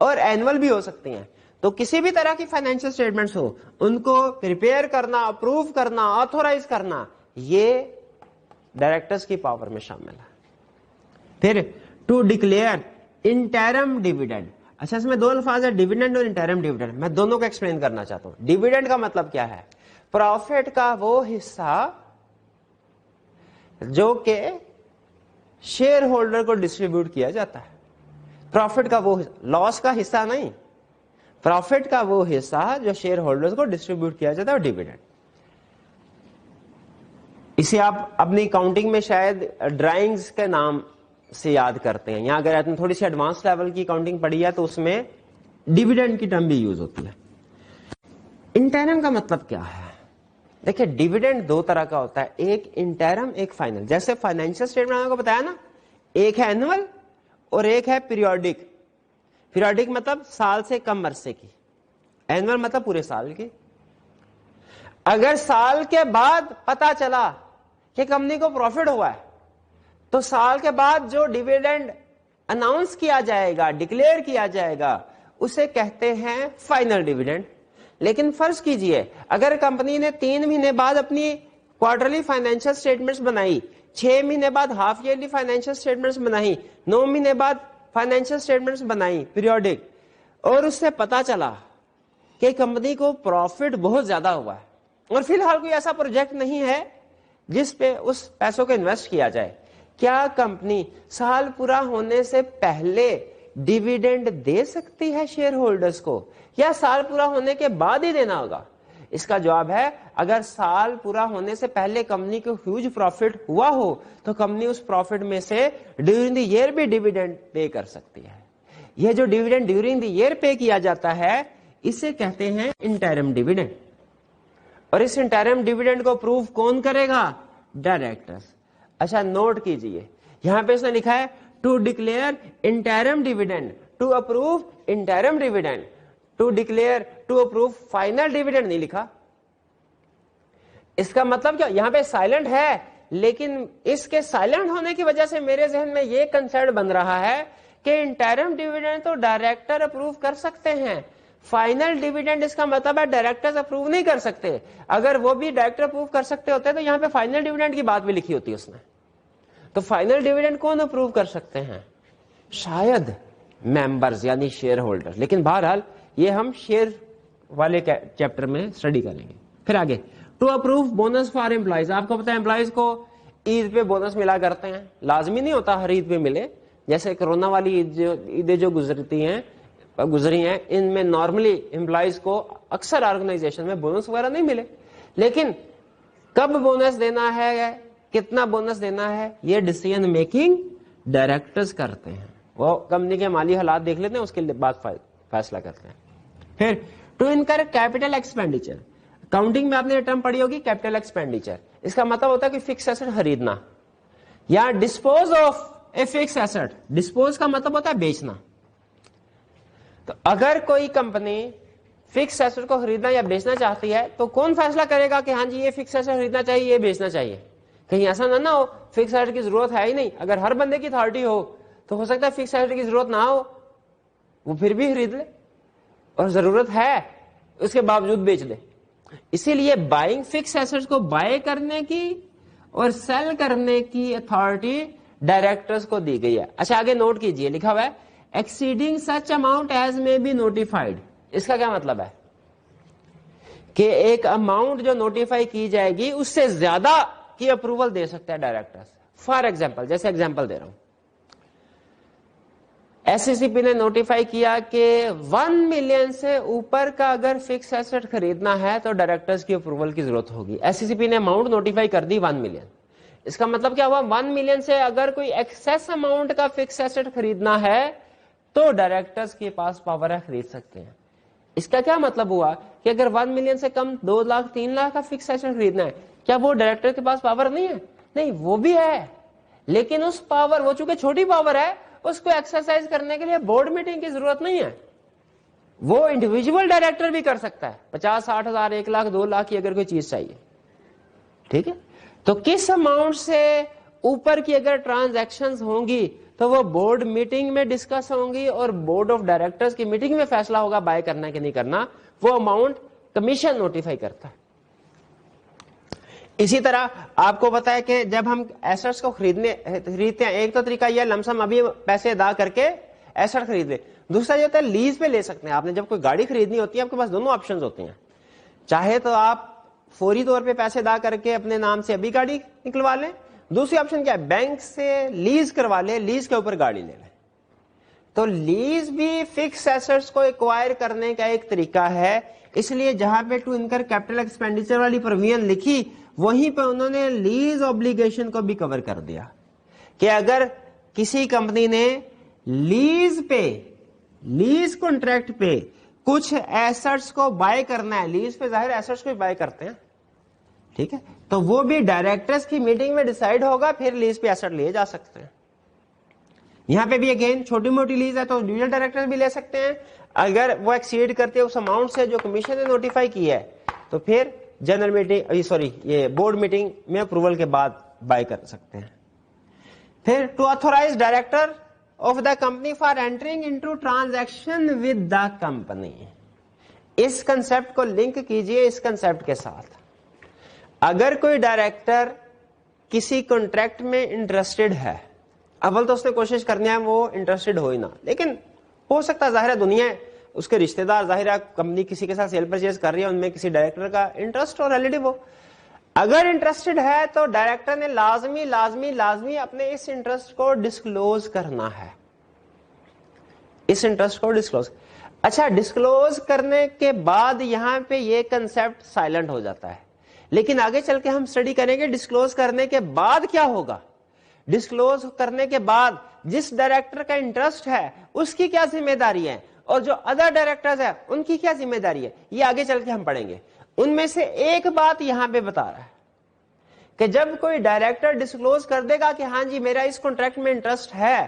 اور اینول بھی ہو سکتی ہیں. تو کسی بھی طرح کی فائنینشیل اسٹیٹمنٹس ہو ان کو پریپیئر کرنا, اپروو کرنا, آتھورائز کرنا, یہ ڈائریکٹرز کی پاور میں شامل ہے. پھر ٹو ڈکلیئر انٹرم ڈیویڈنڈ. اچھا اس میں دو الفاظ ہے, ڈیویڈنڈ اور انٹرم ڈیویڈنڈ. میں دونوں کو ایکسپلین کرنا چاہتا ہوں. ڈیویڈنڈ کا مطلب کیا ہے؟ پروفٹ کا وہ حصہ جو کہ شیئر ہولڈر کو ڈسٹریبیوٹ کیا جاتا ہے. پروفٹ کا وہ لاس کا حصہ نہیں, پروفٹ کا وہ حصہ جو شیئر ہولڈر کو ڈسٹریبیوٹ کیا جاتا ہے, ڈیویڈنڈ. اسے آپ اپنی اکاؤنٹنگ میں شاید ڈرائنگز کے نام سے یاد کرتے ہیں, یا اگر آپ نے تھوڑی سی ایڈوانس لیول کی اکاؤنٹنگ پڑھی ہے تو اس میں ڈیویڈنڈ کی ٹرم بھی یوز ہوتی ہے. انٹرم کا مطلب کیا ہے؟ دیکھیں ڈیویڈنڈ دو طرح کا ہوتا ہے, ایک انٹرم ایک فائنل. جیسے فائنینشیل اسٹیٹمنٹ آپ کو بتایا نا, ایک ہے اینول اور ایک ہے پیریوڈک. پیریوڈک مطلب سال سے کم عرصے کی, اینول مطلب پورے سال کی. اگر سال کے بعد پتا چلا کہ کمپنی کو پروفٹ ہوا ہے تو سال کے بعد جو ڈیویڈنڈ اناؤنس کیا جائے گا, ڈکلیئر کیا جائے گا, اسے کہتے ہیں فائنل ڈیویڈنڈ. لیکن فرض کیجئے اگر کمپنی نے 3 مہینے بعد اپنی کوارٹرلی فائنینشیل اسٹیٹمنٹس بنائی, 6 مہینے بعد ہاف ایئرلی فائنینشیل اسٹیٹمنٹس بنائی, 9 مہینے بعد فائنینشیل اسٹیٹمنٹس بنائی پیریوڈک, اور اس سے پتا چلا کہ کمپنی کو پروفٹ بہت زیادہ ہوا ہے اور فی الحال کوئی ایسا پروجیکٹ نہیں ہے جس پہ اس پیسوں کو انویسٹ کیا جائے, کیا کمپنی سال پورا ہونے سے پہلے ڈیویڈنڈ دے سکتی ہے شیئر ہولڈرز کو, یا سال پورا ہونے کے بعد ہی دینا ہوگا؟ اس کا جواب ہے اگر سال پورا ہونے سے پہلے کمپنی کو ہیوج پروفٹ ہوا ہو تو کمپنی اس پروفٹ میں سے ڈیورنگ دی ایئر بھی ڈیویڈنڈ پے کر سکتی ہے. یہ جو ڈیویڈنڈ ڈیورنگ دی ایئر پے کیا جاتا ہے اسے کہتے ہیں انٹرم ڈیویڈنڈ. اور اس انٹرم ڈیویڈنڈ کو اپروو کون کرے گا؟ ڈائریکٹرز. اچھا نوٹ کیجئے یہاں پہ اس نے لکھا ہے to declare interim dividend, to approve interim dividend, to declare to approve final dividend نہیں لکھا. اس کا مطلب کیا؟ یہاں پہ سائلنٹ ہے, لیکن اس کے سائلنٹ ہونے کی وجہ سے میرے ذہن میں یہ کنسرن بن رہا ہے کہ انٹرم ڈیویڈنڈ تو ڈائریکٹر اپروو کر سکتے ہیں, فائنل ڈیویڈنڈ اس کا مطلب ہے ڈائریکٹرز اپروو نہیں کر سکتے. اگر وہ بھی ڈائریکٹر اپروو کر سکتے ہوتے تو یہاں پہ فائنل ڈیویڈنڈ کی بات بھی لکھی ہوتی ہے اس نے. تو فائنل ڈیویڈنڈ کون اپروو کر سکتے ہیں؟ شاید ممبرز یعنی شیئر ہولڈر, لیکن بہرحال یہ ہم شیئر والے چیپٹر میں اسٹڈی کریں گے. پھر آگے to approve bonus for employees. آپ کو پتا ہے امپلائیز کو عید پہ بونس ملا کرتے ہیں, لازمی نہیں ہوتا ہر عید پہ ملے. جیسے کرونا والی عیدیں جو گزری ہیں ان میں نارملی امپلائیز کو اکثر آرگنائزیشن میں بونس وغیرہ نہیں ملے, لیکن کب بونس دینا ہے, کتنا بونس دینا ہے, یہ ڈیسیژن میکنگ ڈائریکٹرز کرتے ہیں. وہ کمپنی کے مالی حالات دیکھ لیتے ہیں, اس کے بعد فیصلہ کرتے ہیں. پھر to incur capital expenditure. Accounting میں آپ نے ٹرم پڑھی ہوگی کیپٹل ایکسپینڈیچر. اس کا مطلب ہوتا ہے کہ فکس ایسٹ خریدنا یا dispose of a fix asset. Dispose کا مطلب ہوتا ہے بیچنا. تو اگر کوئی کمپنی فکس ایسٹ کو خریدنا یا بیچنا چاہتی ہے تو کون فیصلہ کرے گا کہ ہاں جی یہ فکس ایسٹ خریدنا چاہیے, یہ بیچنا چاہیے؟ کہیں ایسا نہ ہو فکس ایسٹ کی ضرورت ہے ہی نہیں. اگر ہر بندے کی اتھارٹی ہو تو ہو سکتا ہے فکس ایسٹ کی ضرورت نہ ہو, وہ پھر بھی خرید لے, اور ضرورت ہے اس کے باوجود بیچ دے. اسی لیے بائنگ فکس ایسٹ کو بائی کرنے کی اور سیل کرنے کی اتھارٹی ڈائریکٹرز کو دی گئی ہے. اچھا آگے نوٹ کیجئے لکھا ہوا ہے ایکسیڈنگ سچ اماؤنٹ ایز میں بی نوٹیفائڈ. اس کا کیا مطلب ہے کہ ایک اماؤنٹ جو نوٹیفائی کی جائے گی اس سے زیادہ کی اپروول دے سکتا ہے ڈائریکٹرز. فار ایگزامپل, جیسے ایگزامپل دے رہا ہوں, ایس سی پی نے نوٹیفائی کیا کہ 1 ملین سے اوپر کا اگر فکس ایسٹ خریدنا ہے تو ڈائریکٹرز کی اپروول کی ضرورت ہوگی. ایس سی پی نے اماؤنٹ نوٹیفائی کر دی 1 ملین. اس کا مطلب کیا ہوا, 1 ملین سے اگر کوئی ایکسیس اماؤنٹ کا فکس ایسٹ خریدنا ہے تو ڈائریکٹرز کے پاس پاور ہے, خرید سکتے ہیں. اس کا کیا مطلب ہوا کہ اگر 1 ملین سے کم 2 لاکھ 3 لاکھ کا فکس ایسٹ خریدنا ہے, کیا وہ ڈائریکٹر کے پاس پاور نہیں ہے؟ نہیں, وہ بھی ہے, لیکن اس پاور, وہ چونکہ چھوٹی پاور ہے, اس کو ایکسرسائز کرنے کے لیے بورڈ میٹنگ کی ضرورت نہیں ہے. وہ انڈیویجول ڈائریکٹر بھی کر سکتا ہے. 50-60 ہزار 1 لاکھ 2 لاکھ کی اگر کوئی چیز چاہیے, ٹھیک ہے, تو کس اماؤنٹ سے اوپر کی اگر ٹرانزیکشنز ہوں گی تو وہ بورڈ میٹنگ میں ڈسکس ہوں گی اور بورڈ آف ڈائریکٹرز کی میٹنگ میں فیصلہ ہوگا بائی کرنا کہ نہیں کرنا. وہ اماؤنٹ کمیشن نوٹیفائی کرتا ہے. اسی طرح آپ کو پتا ہے کہ جب ہم ایسٹس کو خریدتے ہیں, ایک تو طریقہ یہ لمسم ابھی پیسے ادا کر کے ایسٹ خرید لے, دوسرا یہ ہوتا ہے لیز پہ لے سکتے ہیں. آپ نے جب کوئی گاڑی خریدنی ہوتی ہے آپ کے پاس دونوں آپشنز ہوتے ہیں, چاہے تو آپ فوری طور پہ پیسے ادا کر کے اپنے نام سے ابھی گاڑی نکلوا لیں, دوسری آپشن کیا ہے بینک سے لیز کروا لیں, لیز کے اوپر گاڑی لے لیں. تو لیز بھی فکس ایسٹس کو ایکوائر کرنے کا ایک طریقہ ہے, اس لیے جہاں پہ ٹو انکر کیپٹل ایکسپینڈیچر والی پروویژن لکھی وہیں پہ انہوں نے لیز اوبلیگیشن کو بھی کور کر دیا کہ اگر کسی کمپنی نے لیز پہ, لیز کانٹریکٹ پہ کچھ ایسٹس کو بائی کرنا ہے, لیز پہ ظاہر ایسٹس کو بائی کرتے ہیں, ٹھیک ہے, تو وہ بھی ڈائریکٹرز کی میٹنگ میں ڈیسائیڈ ہوگا, پھر لیز پہ ایسٹ لیے جا سکتے ہیں. یہاں پہ بھی اگین چھوٹی موٹی لیز ہے تو انڈیویجول ڈائریکٹر بھی لے سکتے ہیں, اگر وہ ایکسیڈ کرتے اس اماؤنٹ سے جو کمیشن نے نوٹیفائی کی ہے تو پھر جنرل میٹنگ یہ بورڈ میٹنگ میں اپروول کے بعد بائی کر سکتے ہیں. پھر to authorise director of the company for entering into transaction with the company. اس کنسپٹ کو لنک کیجئے اس کنسپٹ کے ساتھ. اگر کوئی ڈائریکٹر کسی کانٹریکٹ میں انٹرسٹڈ ہے, اول تو اس نے کوشش کرنی ہے وہ انٹرسٹڈ ہو ہی نہ, لیکن ہو سکتا ہے ظاہر ہے دنیا ہے, اس کے رشتہ دار ظاہر ہے کمپنی کسی کے ساتھ سیل پرچیز کر رہی ہے, ان میں کسی ڈائریکٹر کا انٹرسٹ اور ریلیٹو ہو, اگر انٹرسٹڈ ہے تو ڈائریکٹر نے لازمی لازمی لازمی اپنے اس انٹرسٹ کو ڈسکلوز کرنا ہے, اس انٹرسٹ کو ڈسکلوز. اچھا, ڈسکلوز کرنے کے بعد یہاں پہ یہ کنسپٹ سائلنٹ ہو جاتا ہے, لیکن آگے چل کے ہم اسٹڈی کریں گے ڈسکلوز کرنے کے بعد کیا ہوگا. ڈسکلوز کرنے کے بعد جس ڈائریکٹر کا انٹرسٹ ہے اس کی کیا ذمہ داری ہے, اور جو ادر ڈائریکٹرز ہیں ان کی کیا ذمہ داری ہے, یہ آگے چل کے ہم پڑھیں گے. ان میں سے ایک بات یہاں پہ بتا رہا ہے کہ جب کوئی ڈائریکٹر ڈسکلوز کر دے گا کہ ہاں جی میرا اس کانٹریکٹ میں انٹرسٹ ہے,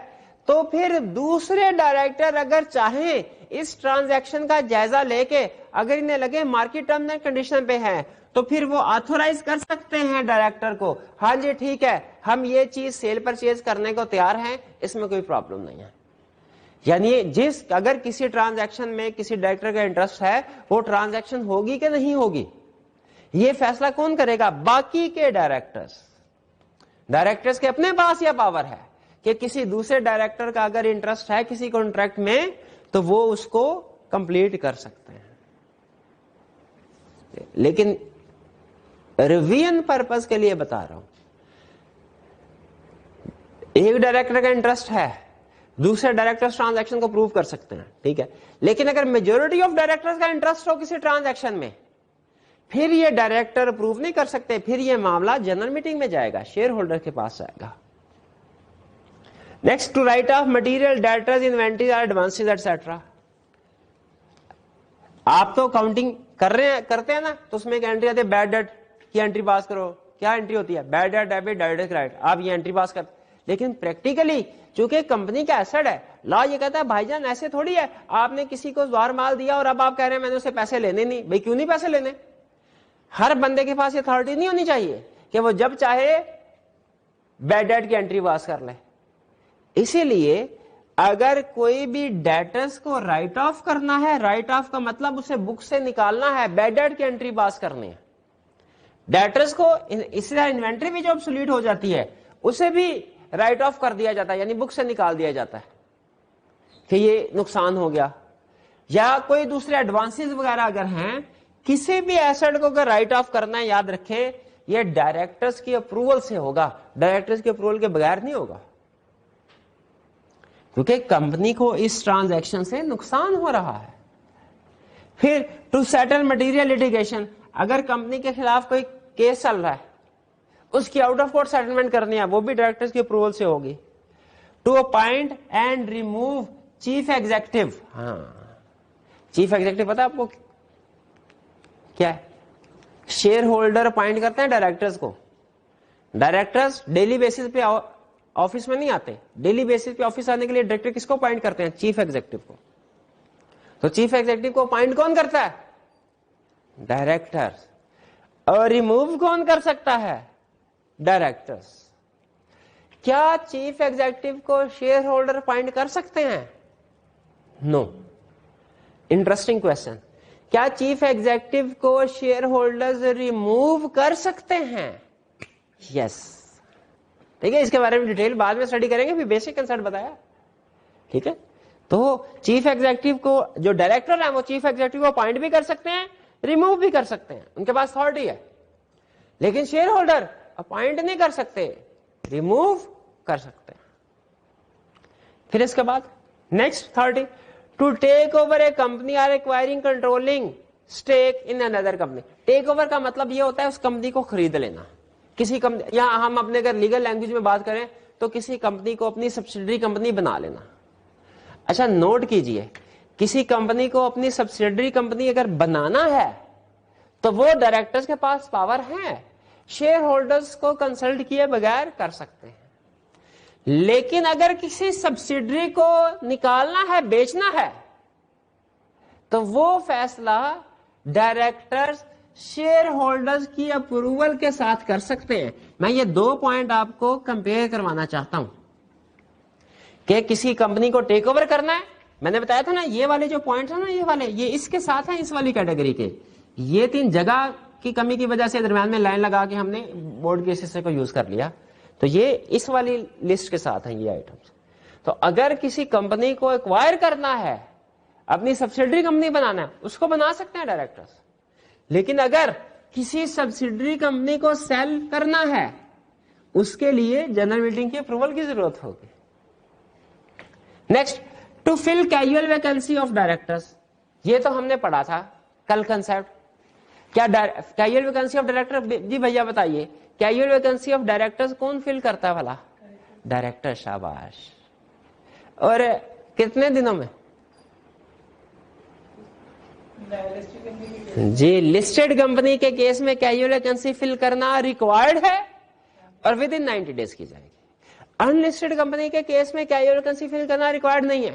تو پھر دوسرے ڈائریکٹر اگر چاہیں اس ٹرانزیکشن کا جائزہ لے کے اگر انہیں لگے مارکیٹ ٹرم اینڈ کنڈیشن پہ ہے تو پھر وہ آتھورائز کر سکتے ہیں ڈائریکٹر کو, ہاں جی ٹھیک ہے ہم یہ چیز سیل پرچیز کرنے کو تیار ہیں, اس میں کوئی پرابلم نہیں ہے. یعنی اگر کسی ٹرانزیکشن میں کسی ڈائریکٹر کا انٹرسٹ ہے وہ ٹرانزیکشن ہوگی کہ نہیں ہوگی, یہ فیصلہ کون کرے گا, باقی کے ڈائریکٹرز. ڈائریکٹرز کے اپنے پاس یہ پاور ہے کہ کسی دوسرے ڈائریکٹر کا اگر انٹرسٹ ہے کسی کانٹریکٹ میں تو وہ اس کو کمپلیٹ کر سکتے ہیں. لیکن ریویژن پرپز کے لیے بتا رہا ہوں, ایک ڈائریکٹر کا انٹرسٹ ہے, دوسرے ڈائریکٹر ٹرانزیکشن کو پروو کر سکتے ہیں, ٹھیک ہے, لیکن اگر میجورٹی آف ڈائریکٹرز کا انٹرسٹ ہو کسی ٹرانزیکشن میں پھر یہ ڈائریکٹر اپروو نہیں کر سکتے, پھر یہ معاملہ جنرل میٹنگ میں جائے گا, شیئر ہولڈر کے پاس جائے گا. Next, to write off material debtors inventories اور ایڈوانسز ایٹسٹرا. آپ تو کاؤنٹنگ کرتے ہیں نا, تو اس میں ایک انٹری آتی ہے بیڈ ڈیٹ کی انٹری پاس کرو. کیا انٹری ہوتی ہے, bad debt debit debit credit, آپ یہ انٹری پاس کرتے. لیکن پریکٹیکلی چونکہ کمپنی کا ایسٹ ہے, لا یہ کہتا ہے بھائی جان ایسے تھوڑی ہے آپ نے کسی کو زوار مال دیا اور اب آپ کہہ رہے ہیں میں نے اسے پیسے لینے نہیں. بھائی کیوں نہیں پیسے لینے, ہر بندے کے پاس یہ اتھارٹی نہیں ہونی چاہیے کہ وہ جب چاہے بیڈ ڈیٹ کی انٹری پاس کر لے. اسی لیے اگر کوئی بھی ڈیٹرز کو رائٹ آف کرنا ہے, رائٹ آف کا مطلب اسے بک سے نکالنا ہے, بیڈ ڈیٹ کی انٹری پاس کرنی ہے. ڈیٹرز کو اسی طرح انوینٹری بھی جو obsolete ہو جاتی ہے اسے بھی رائٹ آف کر دیا جاتا ہے, یعنی بک سے نکال دیا جاتا ہے کہ یہ نقصان ہو گیا. یا کوئی دوسرے ایڈوانسز وغیرہ اگر ہیں, کسی بھی ایسٹ کو اگر رائٹ آف کرنا ہے یاد رکھیں یہ ڈائریکٹرز کی اپروول سے ہوگا, ڈائریکٹرز کی اپروول کے بغیر نہیں ہوگا, کیونکہ کمپنی کو اس ٹرانزیکشن سے نقصان ہو رہا ہے. پھر ٹو سیٹل مٹیریل لٹیگیشن, اگر کمپنی کے خلاف کوئی کیس چل رہا ہے اس کی آؤٹ آف کورٹ سیٹلمنٹ کرنی ہے, وہ بھی ڈائریکٹرز کی اپروول سے ہوگی. To appoint and remove chief executive. ہاں, چیف ایگزیکٹو پتا آپ کو کیا ہے, شیئر ہولڈر اپائنٹ کرتے ہیں ڈائریکٹرز کو. ڈائریکٹرز ڈیلی بیسس پہ آفس میں نہیں آتے, ڈیلی بیسس پہ آفس آنے کے لیے ڈائریکٹر کس کو اپائنٹ کرتے ہیں, چیف ایگزیکٹو کو. تو چیف ایگزیکٹو کو اپائنٹ کون کرتا ہے, ڈائریکٹر. اور ریموو کون کر سکتا ہے, ڈائریکٹرز. کیا چیف ایگزیکٹو کو شیئر ہولڈر اپائنٹ کر سکتے ہیں؟ نو. Interesting question. کیا چیف ایگزیکٹو کو شیئر ہولڈرز ریموو کر سکتے ہیں؟ یس. ٹھیک ہے, اس کے بارے میں ڈیٹیل بعد میں اسٹڈی کریں گے, بھی بیسک کنسپٹ بتایا. ٹھیک ہے, تو چیف ایگزیکٹو کو جو ڈائریکٹر ہیں وہ چیف ایگزیکٹو کو اپوائنٹ بھی کر سکتے ہیں, ریموو بھی کر سکتے ہیں, ان کے پاس اتھارٹی ہے. لیکن شیئر ہولڈر اپوائنٹ نہیں کر سکتے, ریموو کر سکتے ہیں. پھر اس کے بعد next 30, to take over a company or acquiring controlling stake in another company. Take over کا مطلب یہ ہوتا ہے اس کمپنی کو خرید لینا. کسی کمپنی, یا ہم اپنے اگر لیگل لینگویج میں بات کریں تو کسی کمپنی کو اپنی سبسڈری کمپنی بنا لینا. اچھا نوٹ کیجئے, کسی کمپنی کو اپنی سبسڈری کمپنی اگر بنانا ہے تو وہ ڈائریکٹرز کے پاس پاور ہے, شیئر ہولڈرز کو کنسلٹ کیے بغیر کر سکتے ہیں. لیکن اگر کسی سبسڈری کو نکالنا ہے, بیچنا ہے, تو وہ فیصلہ ڈائریکٹرز شیئر ہولڈرز کی اپروول کے ساتھ کر سکتے ہیں. میں یہ 2 پوائنٹ آپ کو کمپیئر کروانا چاہتا ہوں کہ کسی کمپنی کو ٹیک اوور کرنا ہے. میں نے بتایا تھا نا, یہ والے جو پوائنٹس ہیں نا, یہ والے, یہ اس کے ساتھ ہیں, اس والی کیٹیگری کے. یہ 3 جگہ کی کمی کی وجہ سے درمیان میں لائن لگا کے ہم نے بورڈ کے حصے کو یوز کر لیا, تو یہ اس والی لسٹ کے ساتھ ہیں یہ آئٹمس. تو اگر کسی کمپنی کو ایکوائر کرنا ہے, اپنی سبسڈری کمپنی بنانا ہے, اس کو بنا سکتے ہیں ڈائریکٹرز. لیکن اگر کسی سبسڈری کمپنی کو سیل کرنا ہے, اس کے لیے جنرل میٹنگ کی اپروول کی ضرورت ہوگی. Next, to fill casual vacancy of directors. یہ تو ہم نے پڑھا تھا کل کنسپٹ. کیا کیجول ویکینسی آف ڈائریکٹر, جی بھیا بتائیے, کیجول ویکینسی آف ڈائریکٹرز کون فل کرتا ہے بھلا؟ ڈائریکٹر. شاباش. اور کتنے دنوں میں؟ جی, لسٹڈ کمپنی کے کیس میں کیجول ویکینسی فل کرنا ریکوائرڈ ہے اور ود ان 90 days کی جائے گی. ان لسٹڈ کمپنی کے کیس میں کیجول ویکینسی فل کرنا ریکوائرڈ نہیں ہے,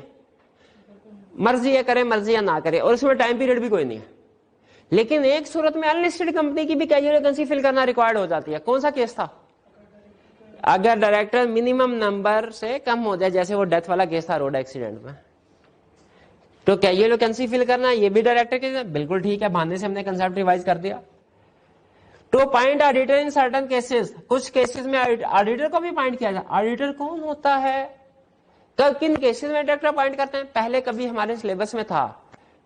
مرضی ہے کرے مرضی یا نہ کرے, اور اس میں ٹائم پیریڈ بھی کوئی نہیں ہے. لیکن ایک صورت میں ان لسٹڈ کمپنی کی بھی کیجول ویکینسی فل کرنا ریکوائرڈ ہو جاتی ہے. کون سا کیس تھا؟ اگر ڈائریکٹر منیمم نمبر سے کم ہو جائے, جیسے وہ ڈیتھ والا کیس تھا روڈ ایکسیڈنٹ میں, تو کیجول ویکینسی فل کرنا یہ بھی ڈائریکٹر کے. بالکل ٹھیک ہے, بہانے سے ہم نے کنسپٹ ریوائز کر دیا. To appoint auditor in certain cases, کچھ کیسز میں آڈیٹر کو بھی اپائنٹ کیا جائے. آڈیٹر کون ہوتا ہے, کن کیسز میں ڈائریکٹر اپائنٹ کرتے ہیں؟ پہلے کبھی ہمارے سلیبس میں تھا,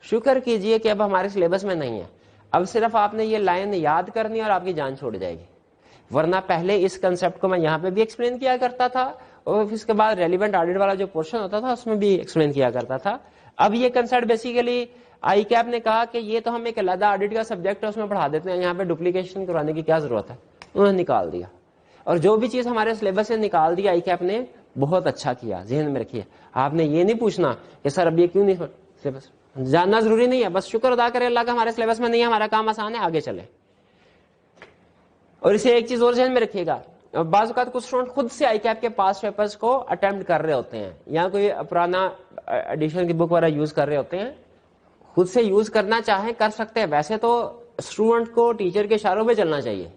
شکر کیجئے کہ اب ہمارے سلیبس میں نہیں ہے. اب صرف آپ نے یہ لائن یاد کرنی اور آپ کی جان چھوڑ جائے گی. ورنہ پہلے اس کنسپٹ کو میں یہاں پہ بھی ایکسپلین کیا کرتا تھا, اور اس کے بعد ریلیونٹ آڈٹ والا جو پورشن ہوتا تھا اس میں بھی ایکسپلین کیا کرتا تھا. اب یہ کنسپٹ بیسیکلی آئی کیپ نے کہا کہ یہ تو ہم ایک علیحدہ آڈٹ کا سبجیکٹ ہے, اس میں پڑھا دیتے ہیں, یہاں پہ ڈپلیکیشن کروانے کی کیا ضرورت ہے. انہوں نے نکال دیا, اور جو بھی چیز ہمارے سلیبس سے نکال دیا آئی کیپ نے, بہت اچھا کیا. ذہن میں رکھیے, آپ نے یہ نہیں پوچھنا کہ سر اب یہ کیوں نہیں سلیبس, جاننا ضروری نہیں ہے, بس شکر ادا کرے اللہ کا ہمارے سلیبس میں نہیں ہے, ہمارا کام آسان ہے, آگے چلے. اور اسے ایک چیز اور ذہن میں رکھیے گا, بعض اوقات کچھ اسٹوڈنٹ خود سے آئی کیپ کے پاس پیپرز کو اٹمپٹ کر رہے ہوتے ہیں, یا کوئی پرانا ایڈیشن کی بک وغیرہ یوز کر رہے ہوتے ہیں. خود سے یوز کرنا چاہیں کر سکتے ہیں. ویسے تو اسٹوڈنٹ کو ٹیچر کے اشاروں پہ چلنا چاہیے,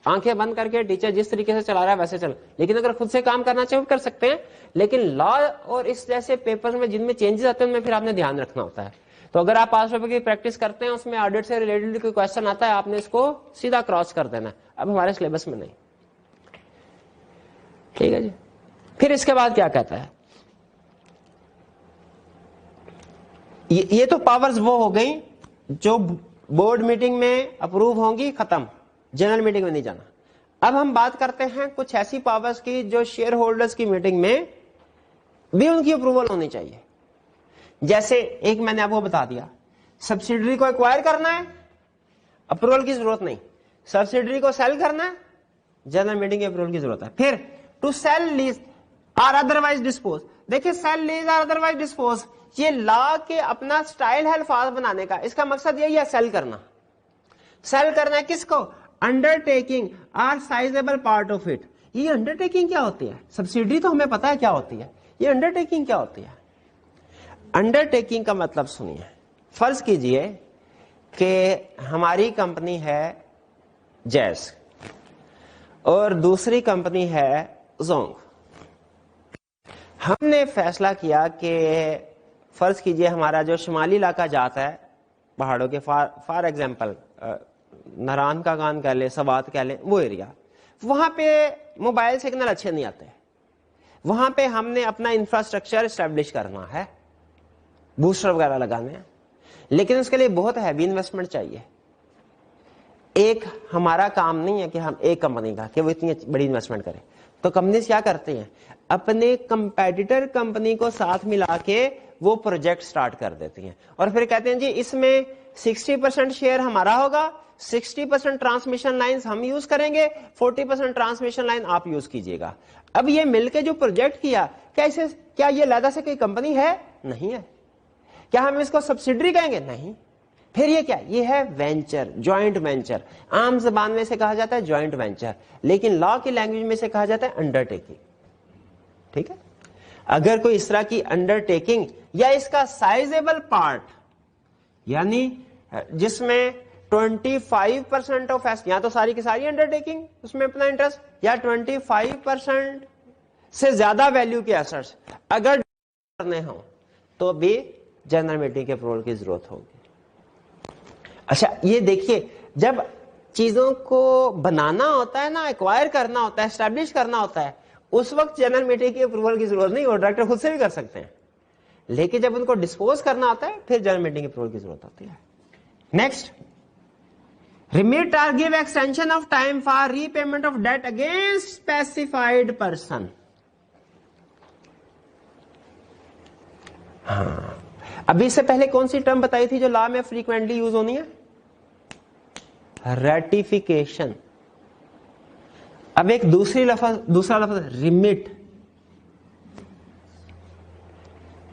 آنکھیں بند کر کے ٹیچر جس طریقے سے چلا رہا ہے ویسے چل. لیکن اگر خود سے کام کرنا چاہیں کر سکتے ہیں. لیکن لا اور اس جیسے پیپر میں جن میں چینجز آتے ہیں ان میں پھر آپ نے دھیان رکھنا ہوتا ہے. تو اگر آپ پاس پیپر کی پریکٹس کرتے ہیں, اس میں آڈٹ سے ریلیٹڈ کوئی کوشچن آتا ہے, آپ نے اس کو سیدھا کراس کر دینا ہے. اب ہمارے سلیبس میں نہیں. ٹھیک ہے جی. پھر اس کے بعد کیا کہتا ہے, یہ تو پاورز وہ ہو گئی جو بورڈ میٹنگ میں اپروو ہوں گی, ختم, جنرل میٹنگ میں نہیں جانا. اب ہم بات کرتے ہیں کچھ ایسی پاورز کی جو شیئر ہولڈرز کی میٹنگ میں بھی ان کی اپروول ہونی چاہیے. جیسے ایک میں نے آپ کو بتا دیا, سبسڈری کو ایکوائر کرنا ہے, اپروول کی ضرورت نہیں. سبسڈری کو سیل کرنا ہے, جنرل میٹنگ کی اپروول کی ضرورت ہے. پھر to sell lease or otherwise dispose. دیکھیں sell lease or otherwise dispose, یہ لا کے اپنا سٹائل ہے الفاظ بنانے کا. اس کا مقصد یہی ہے سیل کرنا. سیل کرنا ہے کس کو؟ Undertaking or sizable part of it. یہ انڈر ٹیکنگ کیا ہوتی ہے؟ سبسڈری تو ہمیں پتا ہے کیا ہوتی ہے, یہ انڈر ٹیکنگ کیا ہوتی ہے؟ انڈر ٹیکنگ کا مطلب سنیے. فرض کیجئے کہ ہماری کمپنی ہے جیز اور دوسری کمپنی ہے زونگ. ہم نے فیصلہ کیا کہ فرض کیجئے ہمارا جو شمالی علاقہ جاتا ہے پہاڑوں کے فار ایگزامپل ناران کا گان کہہ لیں، سوات کہہ لیں، وہ ایریا، وہاں پہ موبائل سگنل اچھے نہیں آتے، وہاں پہ ہم نے اپنا انفراسٹرکچر اسٹیبلش کرنا ہے، بوسٹر وغیرہ لگانے ہیں، لیکن اس کے لیے بہت ہیوی انویسٹمنٹ چاہیے. ایک ہمارا کام نہیں ہے کہ ہم ایک کمپنی کا کہ وہ اتنی بڑی انویسٹمنٹ کرے. تو کمپنیز کیا کرتے ہیں، اپنے کمپیٹیٹر کمپنی کو ساتھ ملا کے وہ پروجیکٹ سٹارٹ کر دیتی ہیں اور پھر کہتے ہیں جی اس میں 60% شیئر ہمارا ہوگا، 60% ٹرانسمیشن لائنز ہم یوز کریں گے، 40% ٹرانسمیشن لائن آپ یوز کیجئے گا. اب یہ مل کے جو پروجیکٹ کیا، کیا یہ علیحدہ سے کوئی کمپنی ہے؟ نہیں ہے. کیا ہم اس کو سبسیڈری کہیں گے؟ نہیں. پھر یہ کیا؟ یہ ہے وینچر، جوائنٹ وینچر. عام زبان میں سے کہا جاتا ہے جوائنٹ وینچر، لیکن لا کی لینگویج میں سے کہا جاتا ہے انڈر ٹیکنگ. ٹھیک ہے. اگر کوئی اس طرح کی انڈر ٹیکنگ یا اس کا سائزیبل پارٹ، یعنی جس میں 25% آف ایسٹ، یا تو ساری کی ساری انڈر ٹیکنگ اس میں اپنا انٹرسٹ، یا 25% سے زیادہ ویلیو کے ایسٹس اگر کرنے ہوں تو بھی جنرل میٹنگ کے اپروول کی ضرورت ہوگی. اچھا یہ دیکھیے، جب چیزوں کو بنانا ہوتا ہے نا، ایکوائر کرنا ہوتا ہے، اسٹیبلش کرنا ہوتا ہے، اس وقت جنرل میٹنگ کی اپروول کی ضرورت نہیں، اور ڈائریکٹر خود سے بھی کر سکتے ہیں. لیکن جب ان کو ڈسپوز کرنا ہوتا ہے پھر جنرل میٹنگ کی اپروول کی ضرورت ہوتی ہے. Next, remit or give extension of time for repayment of debt against specified person. ہاں ابھی اس سے پہلے کون سی ٹرم بتائی تھی جو لا میں فریکوینٹلی یوز ہونی ہے؟ ریٹیفیکیشن. اب ایک دوسرا لفظ ریمٹ.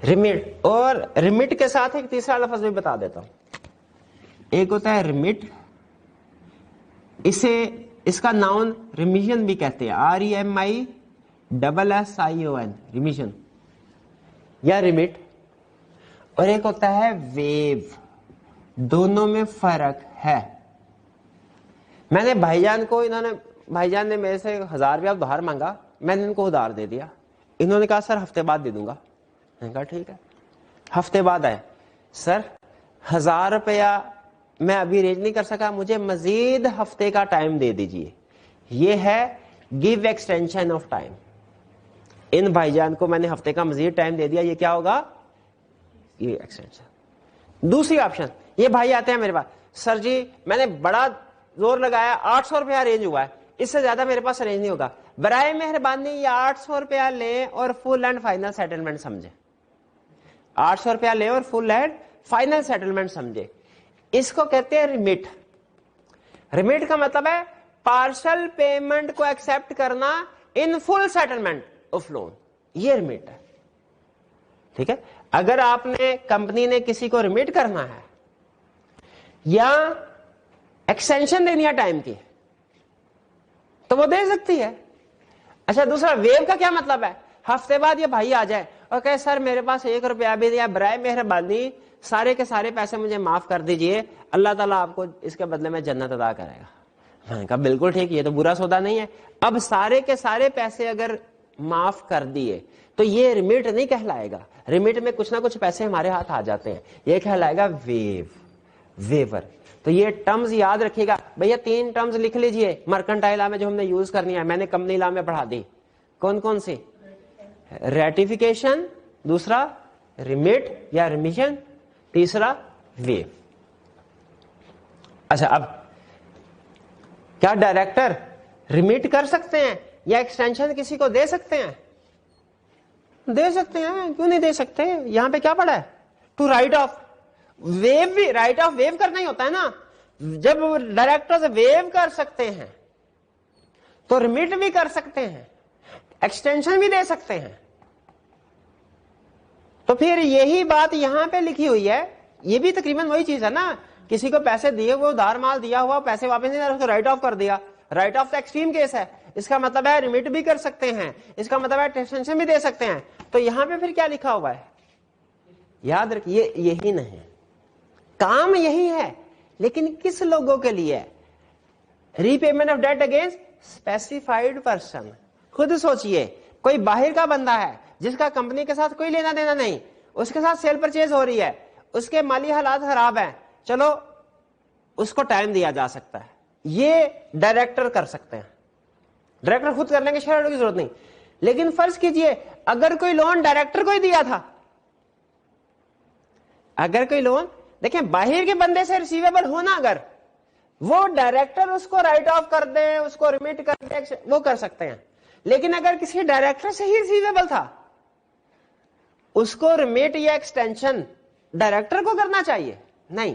ریمٹ اور ریمٹ کے ساتھ ایک تیسرا لفظ بھی بتا دیتا ہوں. ایک ہوتا ہے ریمٹ، اس کا ناؤن ریمیشن بھی کہتے ہیں، REMISSION، ریمیشن یا ریمٹ. اور ایک ہوتا ہے ویو. دونوں میں فرق ہے. میں نے بھائی جان نے میرے سے 1000 روپیہ ادھار مانگا، میں نے ان کو ادھار دے دیا. انہوں نے کہا سر ہفتے بعد دے دوں گا. میں نے کہا ٹھیک ہے. ہفتے بعد آئے، سر 1000 روپیہ میں ابھی ریج نہیں کر سکا، مجھے مزید ہفتے کا ٹائم دے دیجئے. یہ ہے گیو ایکسٹینشن آف ٹائم. ان بھائی جان کو میں نے ہفتے کا مزید ٹائم دے دیا، یہ کیا ہوگا؟ یہ ایکسٹینشن. دوسری آپشن، یہ بھائی آتے ہیں میرے پاس، سر جی میں نے بڑا زور لگایا، 800 روپیہ ارینج ہوا ہے، اس سے زیادہ میرے پاس ارینج نہیں ہوگا، برائے مہربانی یہ 800 روپیہ لیں اور فل اینڈ فائنل سیٹلمنٹ سمجھیں. 800 روپیہ لیں اور فل اینڈ فائنل سیٹلمنٹ سمجھے. اس کو کہتے ہیں ریمٹ. ریمٹ کا مطلب ہے پارشل پیمنٹ کو ایکسپٹ کرنا ان فل سیٹلمنٹ آف لون. یہ ریمٹ ہے. ٹھیک ہے. اگر آپ نے کمپنی نے کسی کو ریمٹ کرنا ہے یا ایکسٹینشن دینی ہے ٹائم کی تو وہ دے سکتی ہے. اچھا دوسرا ویو کا کیا مطلب ہے؟ ہفتے بعد یہ بھائی آ جائے اور کہے سر میرے پاس 1 روپیہ بھی دیا، برائے مہربانی سارے کے سارے پیسے مجھے معاف کر دیجئے، اللہ تعالیٰ آپ کو اس کے بدلے میں جنت عطا کرے گا. میں نے کہا بالکل ٹھیک، یہ تو برا سودا نہیں ہے. اب سارے کے سارے پیسے اگر معاف کر دیے تو یہ ریمٹ نہیں کہلائے گا. ریمٹ میں کچھ نہ کچھ پیسے ہمارے ہاتھ آ جاتے ہیں، یہ کہلائے گا ویور. تو یہ ٹرمز یاد رکھیے گا بھیا. 3 ٹرمز لکھ لیجئے مرکنٹائل لا میں جو ہم نے یوز کرنی ہے، میں نے کمپنی لا میں پڑھا دی. کون کون سی؟ ریٹیفیکیشن، دوسرا ریمٹ یا ریمیشن، تیسرا ویو. اچھا اب کیا ڈائریکٹر ریمٹ کر سکتے ہیں یا ایکسٹینشن کسی کو دے سکتے ہیں؟ دے سکتے ہیں، کیوں نہیں دے سکتے؟ یہاں پہ کیا پڑا ہے؟ To write off view. بھی رائٹ آف ویو کرنا ہی ہوتا ہے نا. جب ڈائریکٹر ویو کر سکتے ہیں تو ریمٹ بھی کر سکتے ہیں، ایکسٹینشن بھی دے سکتے ہیں. تو پھر یہی بات یہاں پہ لکھی ہوئی ہے. یہ بھی تقریباً وہی چیز ہے نا. کسی کو پیسے دیے ہوئے ادھار مال دیا ہوا، پیسے واپس نہیں دے رہا، رائٹ آف کر دیا. رائٹ آف تو ایکسٹریم کیس ہے. اس کا مطلب ہے ریمٹ بھی کر سکتے ہیں، اس کا مطلب ہے ایکسٹینشن بھی دے سکتے ہیں. تو یہاں پہ پھر کیا لکھا ہوا ہے؟ یاد رکھیے یہی نہیں، کام یہی ہے لیکن کس لوگوں کے لیے؟ Repayment of debt against specified person. خود سوچئے، کوئی باہر کا بندہ ہے، جس کا کمپنی کے ساتھ کوئی لینا دینا نہیں, اس کے ساتھ سیل پرچیز ہو رہی ہے, اس کے مالی حالات خراب ہیں, چلو اس کو ٹائم دیا جا سکتا ہے, یہ ڈائریکٹر کر سکتے ہیں, ڈائریکٹر خود کر لیں گے, شیئر ہولڈر کی ضرورت نہیں. لیکن فرض کیجئے اگر کوئی لون ڈائریکٹر کو ہی دیا تھا, اگر کوئی لون, دیکھیں باہر کے بندے سے ریسیویبل ہونا, اگر وہ ڈائریکٹر اس کو رائٹ آف کر دیں, اس کو ریمیٹ کر دیں, وہ کر سکتے ہیں. لیکن اگر کسی ڈائریکٹر سے ہی ریسیویبل تھا, اس کو ریمیٹ یا ایکسٹینشن ڈائریکٹر کو کرنا چاہیے نہیں.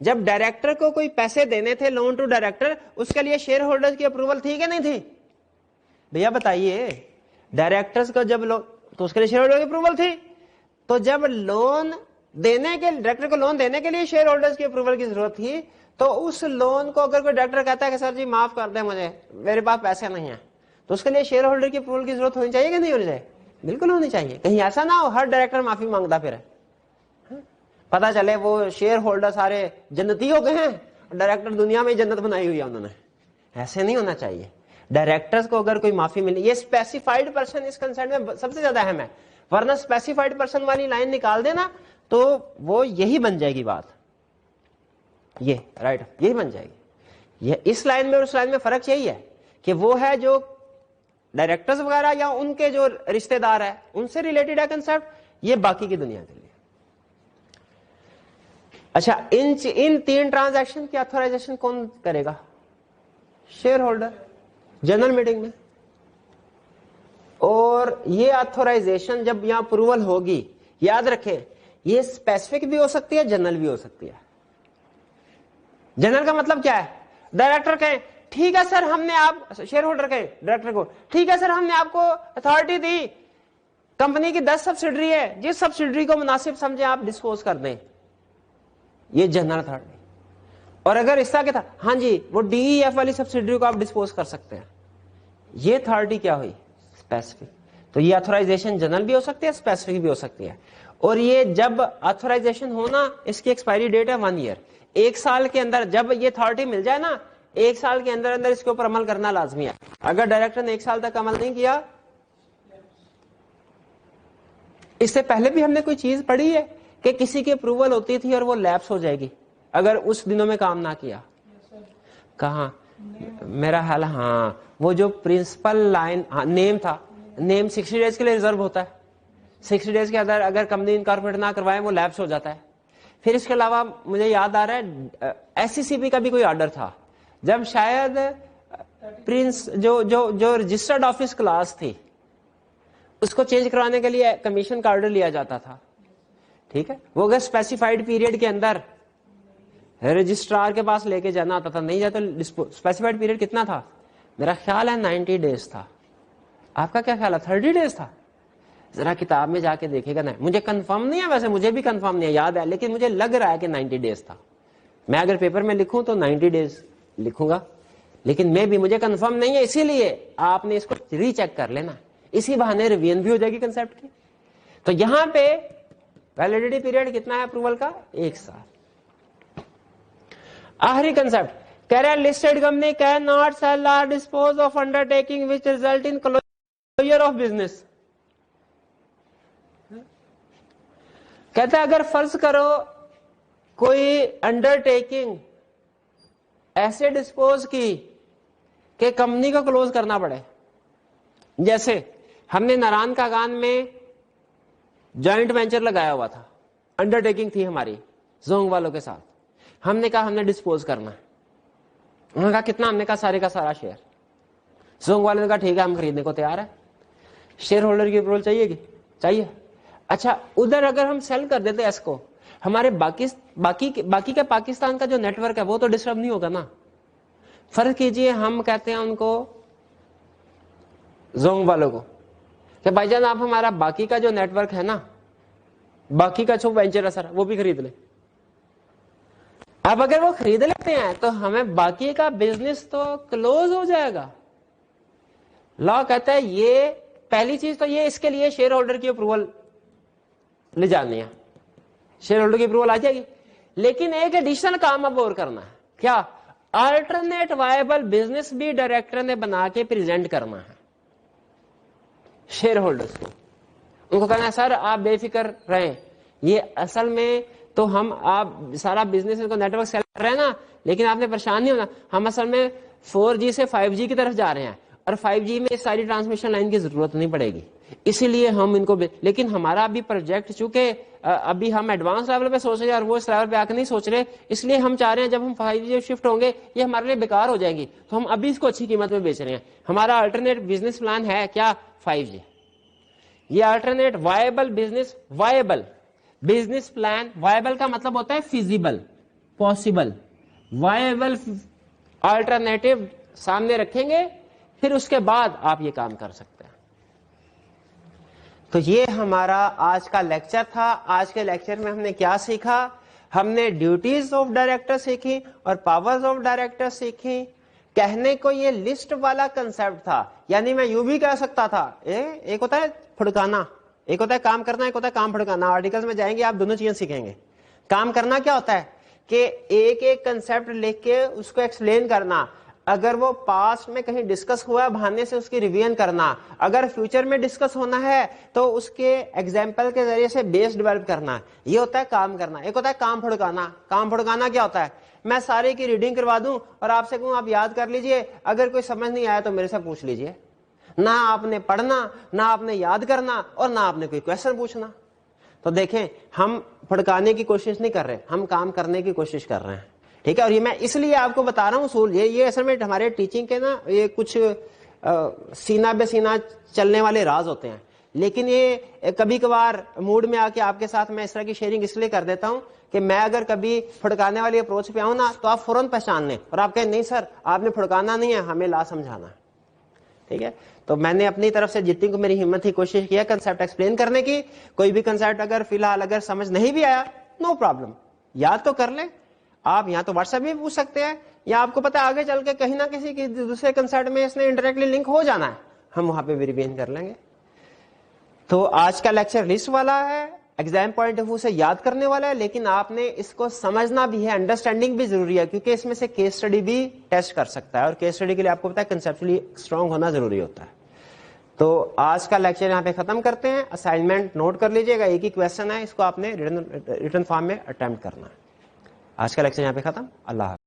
جب ڈائریکٹر کو کوئی پیسے دینے تھے لون ٹو ڈائریکٹر, اس کے لیے شیئر ہولڈر کی اپروول تھی کہ نہیں تھی؟ بھیا بتائیے, ڈائریکٹرز کو جب تو اس کے لیے شیئر ہولڈر کی اپروول تھی. تو جب لون دینے کے, ڈائریکٹر کو لون دینے کے لیے شیئر ہولڈرز کی اپروول کی ضرورت تھی, تو اس لون کو اگر کوئی ڈائریکٹر کہتا ہے کہ سر جی معاف کر دیں مجھے, میرے پاس پیسے نہیں ہیں, تو اس کے لیے شیئر ہولڈر کی اپروول کی ضرورت ہونی چاہیے کہ نہیں ہونی چاہیے؟ بالکل ہونی چاہیے. کہیں ایسا نہ ہو ہر ڈائریکٹر معافی مانگتا پھر پتا چلے وہ شیئر ہولڈر سارے جنتی ہو گئے ہیں, ڈائریکٹر دنیا میں جنت بنائی ہوئی ہے انہوں نے. ایسے نہیں ہونا چاہیے. ڈائریکٹرز کو اگر کوئی معافی ملے, یہ اسپیسیفائڈ پرسن اس کنسرن میں سب سے زیادہ اہم ہے, ورنہ اسپیسیفائڈ پرسن والی لائن نکال دینا تو وہ یہی بن جائے گی بات, یہ رائٹ یہی بن جائے گی. یہ اس لائن میں اور اس لائن میں فرق یہی ہے کہ وہ ہے جو ڈائریکٹرز وغیرہ یا ان کے جو رشتہ دار ہے ان سے ریلیٹڈ ہے کنسپٹ, یہ باقی کی دنیا کے لیے. اچھا, ان تین ٹرانزیکشن کی اتھورائزیشن کون کرے گا؟ شیئر ہولڈر جنرل میٹنگ میں. اور یہ اتھورائزیشن جب یہاں اپروول ہوگی, یاد رکھیں یہ اسپیسیفک بھی ہو سکتی ہے, جنرل بھی ہو سکتی ہے. جنرل کا مطلب کیا ہے؟ ڈائریکٹر کہیں ٹھیک ہے سر ہم نے آپ, شیئر ہولڈر کہیں ڈائریکٹر کو ٹھیک ہے سر ہم نے آپ کو اتھارٹی دی, کمپنی کی 10 سبسیڈری ہے, جس سبسیڈری کو مناسب سمجھیں آپ ڈسپوز کر دیں, یہ جنرل اتھارٹی. اور اگر اس طرح کے تھا ہاں جی وہ ڈی ای ایف والی سبسیڈری کو آپ ڈسپوز کر سکتے ہیں, یہ اتھارٹی کیا ہوئی؟ اسپیسیفک. تو یہ اتھورائزیشن جنرل بھی ہو سکتی ہے, اسپیسیفک بھی ہو سکتی ہے. اور یہ جب اتھورائزیشن ہونا, اس کی ایکسپائری ڈیٹ ہے 1 ایئر, 1 سال کے اندر جب یہ اتھارٹی مل جائے نا, 1 سال کے اندر اندر اس کے اوپر عمل کرنا لازمی ہے. اگر ڈائریکٹر نے 1 سال تک عمل نہیں کیا, اس سے پہلے بھی ہم نے کوئی چیز پڑھی ہے کہ کسی کی اپروول ہوتی تھی اور وہ لیپس ہو جائے گی اگر اس دنوں میں کام نہ کیا. کہاں میرا حال, ہاں وہ جو پرنسپل لائن نیم تھا, نیم 60 ڈیز کے لیے ریزرو ہوتا ہے, 60 ڈیز کے اندر اگر کمپنی انکارپوریٹ نہ کروائے وہ لیپس ہو جاتا ہے. پھر اس کے علاوہ مجھے یاد آ رہا ہے ایس سی سی بی کا بھی کوئی آرڈر تھا, جب شاید پرنس جو رجسٹرڈ آفس کلاس تھی اس کو چینج کروانے کے لیے کمیشن کا آرڈر لیا جاتا تھا. ٹھیک ہے, وہ اگر اسپیسیفائڈ پیریڈ کے اندر رجسٹرار کے پاس لے کے جانا آتا تھا, نہیں جاتا. اسپیسیفائڈ پیریڈ کتنا تھا؟ میرا خیال ہے 90 ڈیز تھا. آپ کا کیا خیال ہے؟ 30 ڈیز تھا. ذرا کتاب میں جا کے دیکھے گا. نہیں مجھے کنفرم نہیں ہے, ویسے مجھے بھی کنفرم نہیں ہے, یاد ہے, لیکن مجھے لگ رہا ہے کہ 90 ڈیز تھا. میں اگر پیپر میں لکھوں تو 90 ڈیز لکھوں گا, لیکن میں بھی مجھے کنفرم نہیں ہے, اسی لیے آپ نے اس کو ری چیک کر لینا, اسی بہانے ریویژن بھی ہو جائے گی کنسپٹ کی. تو یہاں پہ ویلیڈیٹی پیریڈ کتنا ہے اپروول کا؟ 1 سال. آخری کنسپٹ کہہ رہا ہے listed company can not sell اور dispose of undertaking which result in closure of business. کہتا ہے اگر فرض کرو کوئی انڈر ٹیکنگ ایسے ڈسپوز کی کہ کمپنی کو کلوز کرنا پڑے. جیسے ہم نے ناران کاغان میں جوائنٹ وینچر لگایا ہوا تھا, انڈر ٹیکنگ تھی ہماری زونگ والوں کے ساتھ, ہم نے کہا ہم نے ڈسپوز کرنا ہے. انہوں نے کہا کتنا؟ ہم نے کہا سارے کا سارا شیئر. زونگ والے نے کہا ٹھیک ہے ہم خریدنے کو تیار ہے. شیئر ہولڈر کی اپروول چاہیے گی؟ چاہیے. اچھا ادھر اگر ہم سیل کر دیتے اس کو, ہمارے باقی کا پاکستان کا جو نیٹ ورک ہے وہ تو ڈسٹرب نہیں ہوگا نا. فرض کیجئے ہم کہتے ہیں ان کو, زونگ والوں کو, کہ بھائی جان آپ ہمارا باقی کا جو نیٹ ورک ہے نا, باقی کا جو وینچر ہے سر وہ بھی خرید لیں. اب اگر وہ خرید لیتے ہیں تو ہمیں باقی کا بزنس تو کلوز ہو جائے گا. لا کہتا ہے یہ پہلی چیز تو یہ اس کے لیے شیئر ہولڈر کی اپروول لے جانی ہے, شیئر ہولڈر کی اپروول آ جائے گی. لیکن ایک ایڈیشنل کام اب اور کرنا ہے, کیا؟ آلٹرنیٹ وائبل بزنس بھی ڈائریکٹر نے بنا کے پریزنٹ کرنا ہے شیئر ہولڈرز کو. ان کو کہنا ہے سر آپ بے فکر رہیں، یہ اصل میں تو ہم آپ سارا بزنس کو نیٹ ورک سیل کر رہے ہیں نا، لیکن آپ نے پریشان نہیں ہونا، ہم اصل میں 4G سے 5G کی طرف جا رہے ہیں، اور 5G میں ساری ٹرانسمیشن لائن کی ضرورت نہیں پڑے گی، اسی لیے ہم ان کو لیکن ہمارا ابھی پروجیکٹ چونکہ ابھی ہم ایڈوانس لیول پہ سوچ رہے ہیں اور وہ اس لیول پہ آ کے نہیں سوچ رہے، اس لیے ہم چاہ رہے ہیں جب ہم 5G شفٹ ہوں گے یہ ہمارے لیے بیکار ہو جائیں گی، تو ہم ابھی اس کو اچھی قیمت میں بیچ رہے ہیں۔ ہمارا الٹرنیٹ بزنس پلان ہے کیا؟ 5G۔ یہ alternate viable business plan, viable کا مطلب ہوتا ہے فیزیبل، پاسبل، وائبل الٹرنیٹو سامنے رکھیں گے، پھر اس کے بعد آپ یہ کام کر سکتے ہیں۔ تو یہ ہمارا آج کا لیکچر تھا۔ آج کے لیکچر میں ہم نے کیا سیکھا؟ ہم نے ڈیوٹیز آف ڈائریکٹر سیکھی اور پاورز آف ڈائریکٹر سیکھی۔ کہنے کو یہ لسٹ والا کنسپٹ تھا، یعنی میں یوں بھی کہہ سکتا تھا ایک ہوتا ہے پھڑکانا، ایک ہوتا ہے کام کرنا، ایک ہوتا ہے کام پھڑکانا۔ آرٹیکلز میں جائیں گے آپ دونوں چیزیں سیکھیں گے۔ کام کرنا کیا ہوتا ہے کہ ایک ایک کنسپٹ لکھ کے اس کو ایکسپلین کرنا، اگر وہ پاسٹ میں کہیں ڈسکس ہوا ہے بہانے سے اس کی ریویژن کرنا، اگر فیوچر میں ڈسکس ہونا ہے تو اس کے ایگزامپل کے ذریعے سے بیس ڈیولپ کرنا، یہ ہوتا ہے کام کرنا۔ ایک ہوتا ہے کام پھڑکانا۔ کام پھڑکانا کیا ہوتا ہے؟ میں سارے کی ریڈنگ کروا دوں اور آپ سے کہوں آپ یاد کر لیجئے، اگر کوئی سمجھ نہیں آیا تو میرے سے پوچھ لیجئے۔ نہ آپ نے پڑھنا، نہ آپ نے یاد کرنا، اور نہ آپ نے کوئی کویسچن پوچھنا۔ تو دیکھیں ہم پھڑکانے کی کوشش نہیں کر رہے، ہم کام کرنے کی کوشش کر رہے ہیں، ٹھیک ہے؟ اور یہ میں اس لیے آپ کو بتا رہا ہوں اصول، یہ اصل میں ہمارے ٹیچنگ کے نا یہ کچھ سینہ بے سینہ چلنے والے راز ہوتے ہیں، لیکن یہ کبھی کبھار موڈ میں آ کے آپ کے ساتھ میں اس طرح کی شیئرنگ اس لیے کر دیتا ہوں کہ میں اگر کبھی پھڑکانے والی اپروچ پہ آؤں نا تو آپ فوراً پہچان لیں اور آپ کہیں نہیں سر آپ نے پھڑکانا نہیں ہے، ہمیں لا سمجھانا ہے، ٹھیک ہے؟ تو میں نے اپنی طرف سے جتنی کو میری ہمت تھی کوشش کیا کنسپٹ ایکسپلین کرنے کی۔ کوئی بھی کنسپٹ اگر فی الحال اگر سمجھ نہیں بھی آیا نو پرابلم، یاد تو کر لیں آپ، یہاں تو واٹس ایپ بھی پوچھ سکتے ہیں، یا آپ کو پتا ہے آگے چل کے کہیں نہ کسی کی دوسرے کنسپٹ میں اس نے انڈائریکٹلی لنک ہو جانا ہے، ہم وہاں پہ بھی ریویژن کر لیں گے۔ تو آج کا لیکچر لسٹ والا ہے، ایگزام پوائنٹ آف ویو سے یاد کرنے والا ہے، لیکن آپ نے اس کو سمجھنا بھی ہے، انڈرسٹینڈنگ بھی ضروری ہے، کیونکہ اس میں سے کیس اسٹڈی بھی ٹیسٹ کر سکتا ہے، اور کیس اسٹڈی کے لیے آپ کو پتا ہے کنسپچولی اسٹرانگ ہونا ضروری ہوتا ہے۔ تو آج کا لیکچر یہاں پہ ختم کرتے ہیں۔ اسائنمنٹ نوٹ کر لیجئے گا، ایک ہی کویسچن ہے، اس کو آپ نے ریٹن فارم میں اٹیمپٹ کرنا ہے۔ آج کا لیکچر یہاں پہ ختم۔ اللہ حافظ۔